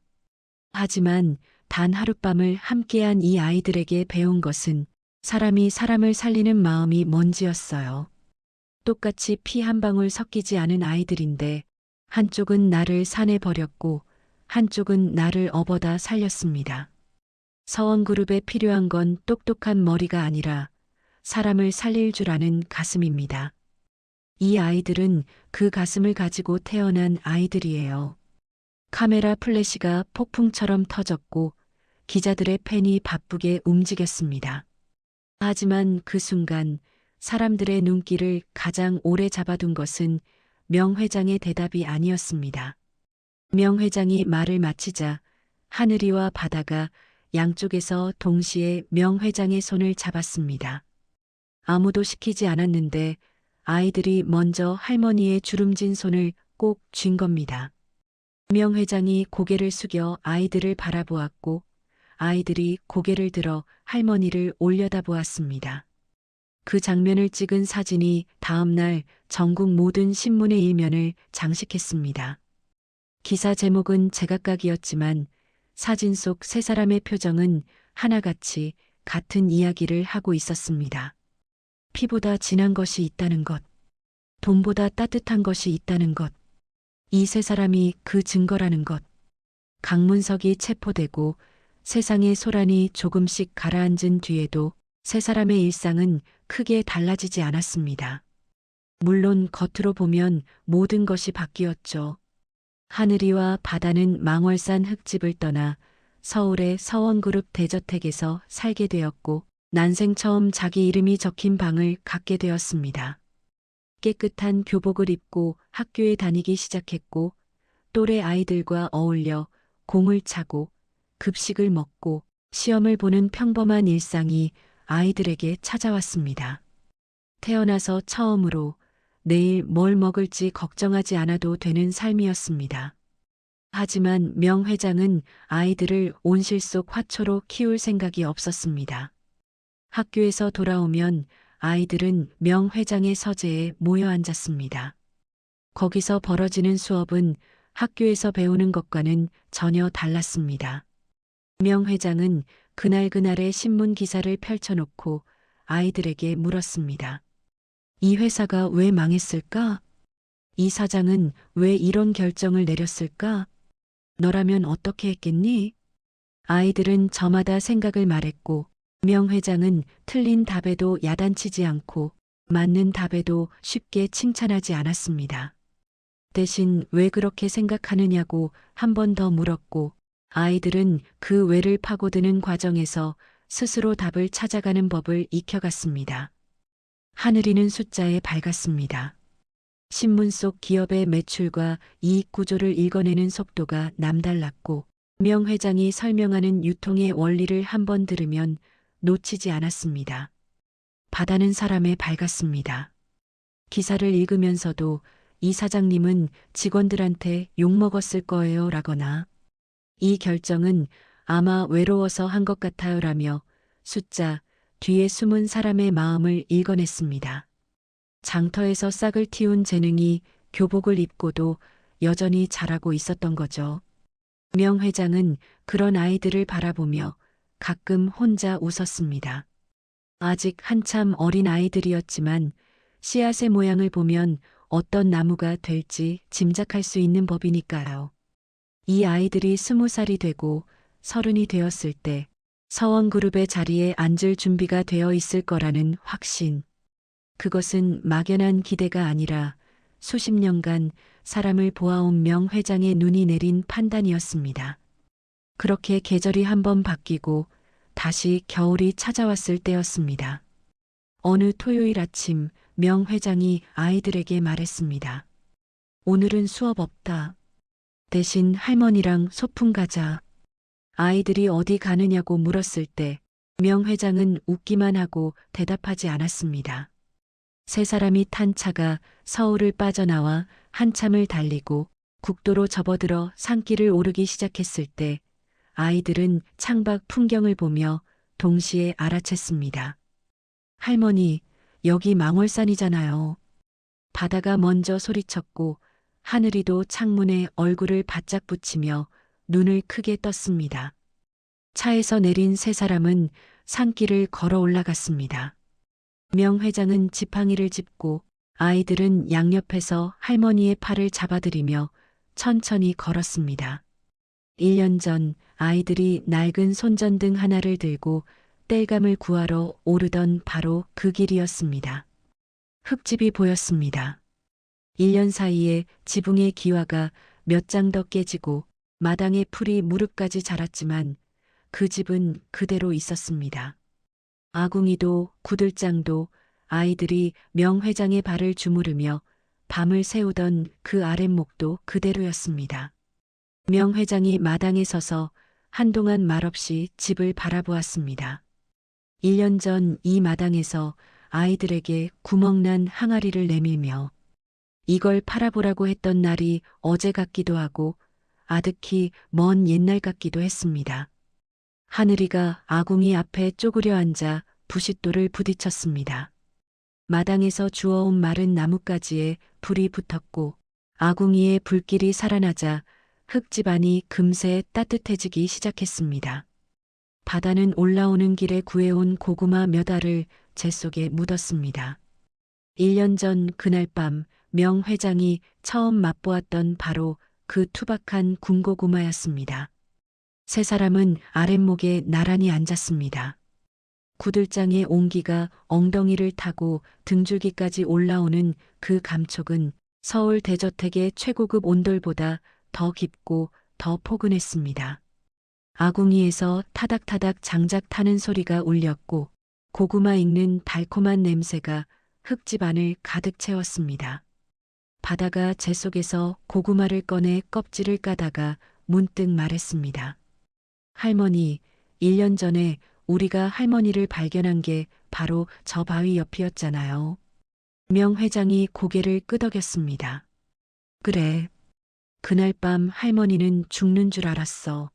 하지만 단 하룻밤을 함께한 이 아이들에게 배운 것은 사람이 사람을 살리는 마음이 뭔지였어요. 똑같이 피 한 방울 섞이지 않은 아이들인데 한쪽은 나를 산에 버렸고 한쪽은 나를 업어다 살렸습니다. 서원그룹에 필요한 건 똑똑한 머리가 아니라 사람을 살릴 줄 아는 가슴입니다. 이 아이들은 그 가슴을 가지고 태어난 아이들이에요. 카메라 플래시가 폭풍처럼 터졌고 기자들의 펜이 바쁘게 움직였습니다. 하지만 그 순간 사람들의 눈길을 가장 오래 잡아둔 것은 명 회장의 대답이 아니었습니다. 명 회장이 말을 마치자 하늘이와 바다가 양쪽에서 동시에 명 회장의 손을 잡았습니다. 아무도 시키지 않았는데 아이들이 먼저 할머니의 주름진 손을 꼭 쥔 겁니다. 명 회장이 고개를 숙여 아이들을 바라보았고 아이들이 고개를 들어 할머니를 올려다보았습니다. 그 장면을 찍은 사진이 다음 날 전국 모든 신문의 일면을 장식했습니다. 기사 제목은 제각각이었지만 사진 속 세 사람의 표정은 하나같이 같은 이야기를 하고 있었습니다. 피보다 진한 것이 있다는 것, 돈보다 따뜻한 것이 있다는 것, 이 세 사람이 그 증거라는 것. 강문석이 체포되고 세상의 소란이 조금씩 가라앉은 뒤에도 세 사람의 일상은 크게 달라지지 않았습니다. 물론 겉으로 보면 모든 것이 바뀌었죠. 하늘이와 바다는 망월산 흙집을 떠나 서울의 서원그룹 대저택에서 살게 되었고 난생 처음 자기 이름이 적힌 방을 갖게 되었습니다. 깨끗한 교복을 입고 학교에 다니기 시작했고 또래 아이들과 어울려 공을 차고 급식을 먹고 시험을 보는 평범한 일상이 아이들에게 찾아왔습니다. 태어나서 처음으로 내일 뭘 먹을지 걱정하지 않아도 되는 삶이었습니다. 하지만 명 회장은 아이들을 온실 속 화초로 키울 생각이 없었습니다. 학교에서 돌아오면 아이들은 명 회장의 서재에 모여 앉았습니다. 거기서 벌어지는 수업은 학교에서 배우는 것과는 전혀 달랐습니다. 명 회장은 그날그날의 신문 기사를 펼쳐놓고 아이들에게 물었습니다. 이 회사가 왜 망했을까? 이 사장은 왜 이런 결정을 내렸을까? 너라면 어떻게 했겠니? 아이들은 저마다 생각을 말했고 명 회장은 틀린 답에도 야단치지 않고 맞는 답에도 쉽게 칭찬하지 않았습니다. 대신 왜 그렇게 생각하느냐고 한 번 더 물었고 아이들은 그 왜를 파고드는 과정에서 스스로 답을 찾아가는 법을 익혀갔습니다. 하늘이는 숫자에 밝았습니다. 신문 속 기업의 매출과 이익 구조를 읽어내는 속도가 남달랐고 명 회장이 설명하는 유통의 원리를 한 번 들으면 놓치지 않았습니다. 바다는 사람에 밝았습니다. 기사를 읽으면서도 이 사장님은 직원들한테 욕먹었을 거예요 라거나 이 결정은 아마 외로워서 한 것 같아요 라며 숫자 뒤에 숨은 사람의 마음을 읽어냈습니다. 장터에서 싹을 틔운 재능이 교복을 입고도 여전히 잘하고 있었던 거죠. 명 회장은 그런 아이들을 바라보며 가끔 혼자 웃었습니다. 아직 한참 어린 아이들이었지만 씨앗의 모양을 보면 어떤 나무가 될지 짐작할 수 있는 법이니까요. 이 아이들이 20살이 되고 30이 되었을 때 서원그룹의 자리에 앉을 준비가 되어 있을 거라는 확신. 그것은 막연한 기대가 아니라 수십 년간 사람을 보아온 명 회장의 눈이 내린 판단이었습니다. 그렇게 계절이 한번 바뀌고 다시 겨울이 찾아왔을 때였습니다. 어느 토요일 아침 명 회장이 아이들에게 말했습니다. 오늘은 수업 없다. 대신 할머니랑 소풍 가자. 아이들이 어디 가느냐고 물었을 때 명 회장은 웃기만 하고 대답하지 않았습니다. 세 사람이 탄 차가 서울을 빠져나와 한참을 달리고 국도로 접어들어 산길을 오르기 시작했을 때 아이들은 창밖 풍경을 보며 동시에 알아챘습니다. 할머니, 여기 망월산이잖아요. 바다가 먼저 소리쳤고 하늘이도 창문에 얼굴을 바짝 붙이며 눈을 크게 떴습니다. 차에서 내린 세 사람은 산길을 걸어 올라갔습니다. 명 회장은 지팡이를 짚고 아이들은 양옆에서 할머니의 팔을 잡아들이며 천천히 걸었습니다. 1년 전 아이들이 낡은 손전등 하나를 들고 땔감을 구하러 오르던 바로 그 길이었습니다. 흙집이 보였습니다. 1년 사이에 지붕의 기와가 몇 장 더 깨지고 마당에 풀이 무릎까지 자랐지만 그 집은 그대로 있었습니다. 아궁이도 구들장도 아이들이 명 회장의 발을 주무르며 밤을 새우던 그 아랫목도 그대로였습니다. 명 회장이 마당에 서서 한동안 말없이 집을 바라보았습니다. 1년 전 이 마당에서 아이들에게 구멍난 항아리를 내밀며 이걸 팔아보라고 했던 날이 어제 같기도 하고 아득히 먼 옛날 같기도 했습니다. 하늘이가 아궁이 앞에 쪼그려 앉아 부싯돌을 부딪혔습니다. 마당에서 주워온 마른 나뭇가지에 불이 붙었고 아궁이에 불길이 살아나자 흙집 안이 금세 따뜻해지기 시작했습니다. 바다는 올라오는 길에 구해온 고구마 몇 알을 재 속에 묻었습니다. 1년 전 그날 밤 명 회장이 처음 맛보았던 바로 그 투박한 군고구마였습니다. 세 사람은 아랫목에 나란히 앉았습니다. 구들장의 온기가 엉덩이를 타고 등줄기까지 올라오는 그 감촉은 서울 대저택의 최고급 온돌보다 더 깊고 더 포근했습니다. 아궁이에서 타닥타닥 장작 타는 소리가 울렸고 고구마 익는 달콤한 냄새가 흙집 안을 가득 채웠습니다. 바다가 재 속에서 고구마를 꺼내 껍질을 까다가 문득 말했습니다. 할머니, 1년 전에 우리가 할머니를 발견한 게 바로 저 바위 옆이었잖아요. 명 회장이 고개를 끄덕였습니다. 그래. 그날 밤 할머니는 죽는 줄 알았어.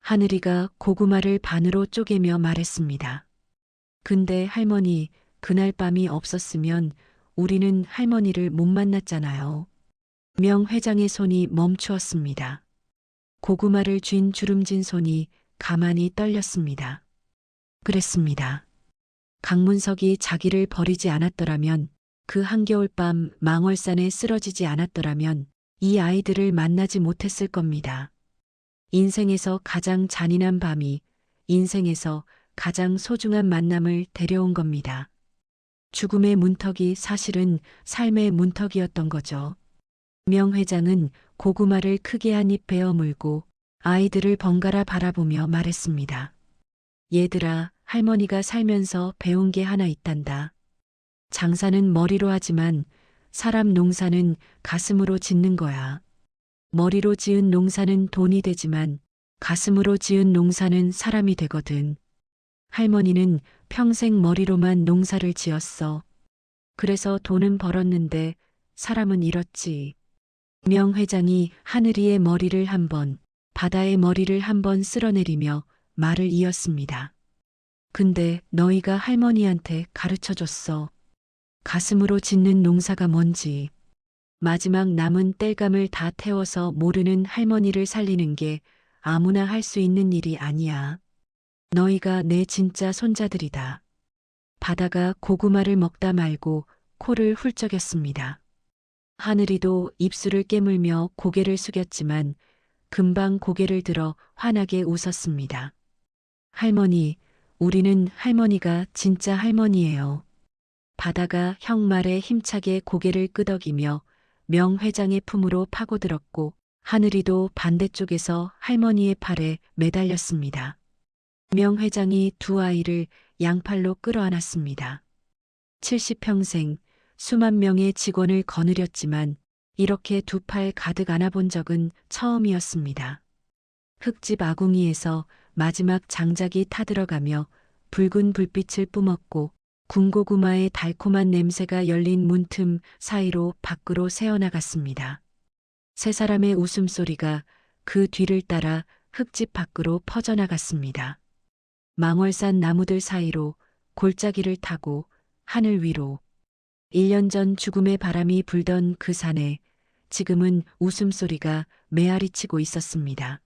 하늘이가 고구마를 반으로 쪼개며 말했습니다. 근데 할머니, 그날 밤이 없었으면 우리는 할머니를 못 만났잖아요. 명 회장의 손이 멈추었습니다. 고구마를 쥔 주름진 손이 가만히 떨렸습니다. 그랬습니다. 강문석이 자기를 버리지 않았더라면, 그 한겨울 밤 망월산에 쓰러지지 않았더라면 이 아이들을 만나지 못했을 겁니다. 인생에서 가장 잔인한 밤이 인생에서 가장 소중한 만남을 데려온 겁니다. 죽음의 문턱이 사실은 삶의 문턱이었던 거죠. 명 회장은 고구마를 크게 한 입 베어 물고 아이들을 번갈아 바라보며 말했습니다. 얘들아, 할머니가 살면서 배운 게 하나 있단다. 장사는 머리로 하지만 사람 농사는 가슴으로 짓는 거야. 머리로 지은 농사는 돈이 되지만 가슴으로 지은 농사는 사람이 되거든. 할머니는 평생 머리로만 농사를 지었어. 그래서 돈은 벌었는데 사람은 잃었지. 명 회장이 하늘이의 머리를 한 번, 바다의 머리를 한 번 쓸어내리며 말을 이었습니다. 근데 너희가 할머니한테 가르쳐줬어. 가슴으로 짓는 농사가 뭔지. 마지막 남은 땔감을 다 태워서 모르는 할머니를 살리는 게 아무나 할 수 있는 일이 아니야. 너희가 내 진짜 손자들이다. 바다가 고구마를 먹다 말고 코를 훌쩍였습니다. 하늘이도 입술을 깨물며 고개를 숙였지만 금방 고개를 들어 환하게 웃었습니다. 할머니, 우리는 할머니가 진짜 할머니예요. 바다가 형 말에 힘차게 고개를 끄덕이며 명 회장의 품으로 파고들었고 하늘이도 반대쪽에서 할머니의 팔에 매달렸습니다. 명 회장이 두 아이를 양팔로 끌어안았습니다. 70평생 수만 명의 직원을 거느렸지만 이렇게 두 팔 가득 안아본 적은 처음이었습니다. 흙집 아궁이에서 마지막 장작이 타들어가며 붉은 불빛을 뿜었고 군고구마의 달콤한 냄새가 열린 문틈 사이로 밖으로 새어나갔습니다. 세 사람의 웃음소리가 그 뒤를 따라 흙집 밖으로 퍼져나갔습니다. 망월산 나무들 사이로 골짜기를 타고 하늘 위로 1년 전 죽음의 바람이 불던 그 산에 지금은 웃음소리가 메아리치고 있었습니다.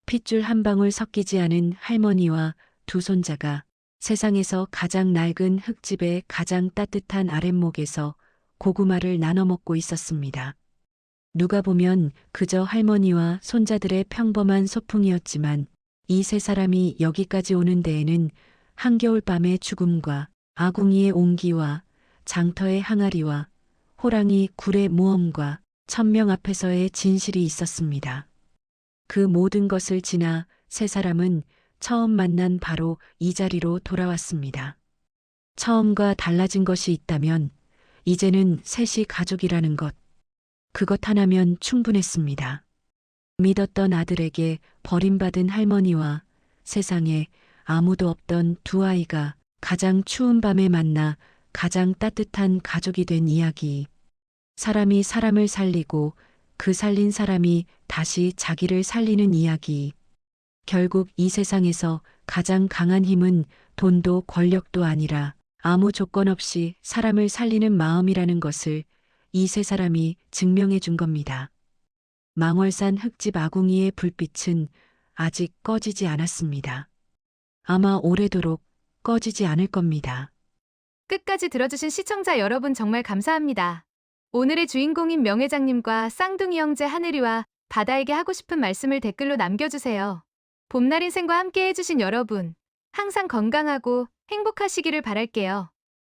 핏줄 한 방울 섞이지 않은 할머니와 두 손자가 세상에서 가장 낡은 흙집의 가장 따뜻한 아랫목에서 고구마를 나눠 먹고 있었습니다. 누가 보면 그저 할머니와 손자들의 평범한 소풍이었지만 이 세 사람이 여기까지 오는 데에는 한겨울밤의 죽음과 아궁이의 온기와 장터의 항아리와 호랑이 굴의 모험과 천명 앞에서의 진실이 있었습니다. 그 모든 것을 지나 세 사람은 처음 만난 바로 이 자리로 돌아왔습니다. 처음과 달라진 것이 있다면 이제는 셋이 가족이라는 것. 그것 하나면 충분했습니다. 믿었던 아들에게 버림받은 할머니와 세상에 아무도 없던 두 아이가 가장 추운 밤에 만나 가장 따뜻한 가족이 된 이야기. 사람이 사람을 살리고 그 살린 사람이 다시 자기를 살리는 이야기. 결국 이 세상에서 가장 강한 힘은 돈도 권력도 아니라 아무 조건 없이 사람을 살리는 마음이라는 것을 이 세 사람이 증명해 준 겁니다. 망월산 흙집 아궁이의 불빛은 아직 꺼지지 않았습니다. 아마 오래도록 꺼지지 않을 겁니다. 끝까지 들어주신 시청자 여러분 정말 감사합니다. 오늘의 주인공인 명회장님과 쌍둥이 형제 하늘이와 바다에게 하고 싶은 말씀을 댓글로 남겨주세요. 봄날 인생과 함께 해주신 여러분, 항상 건강하고 행복하시기를 바랄게요.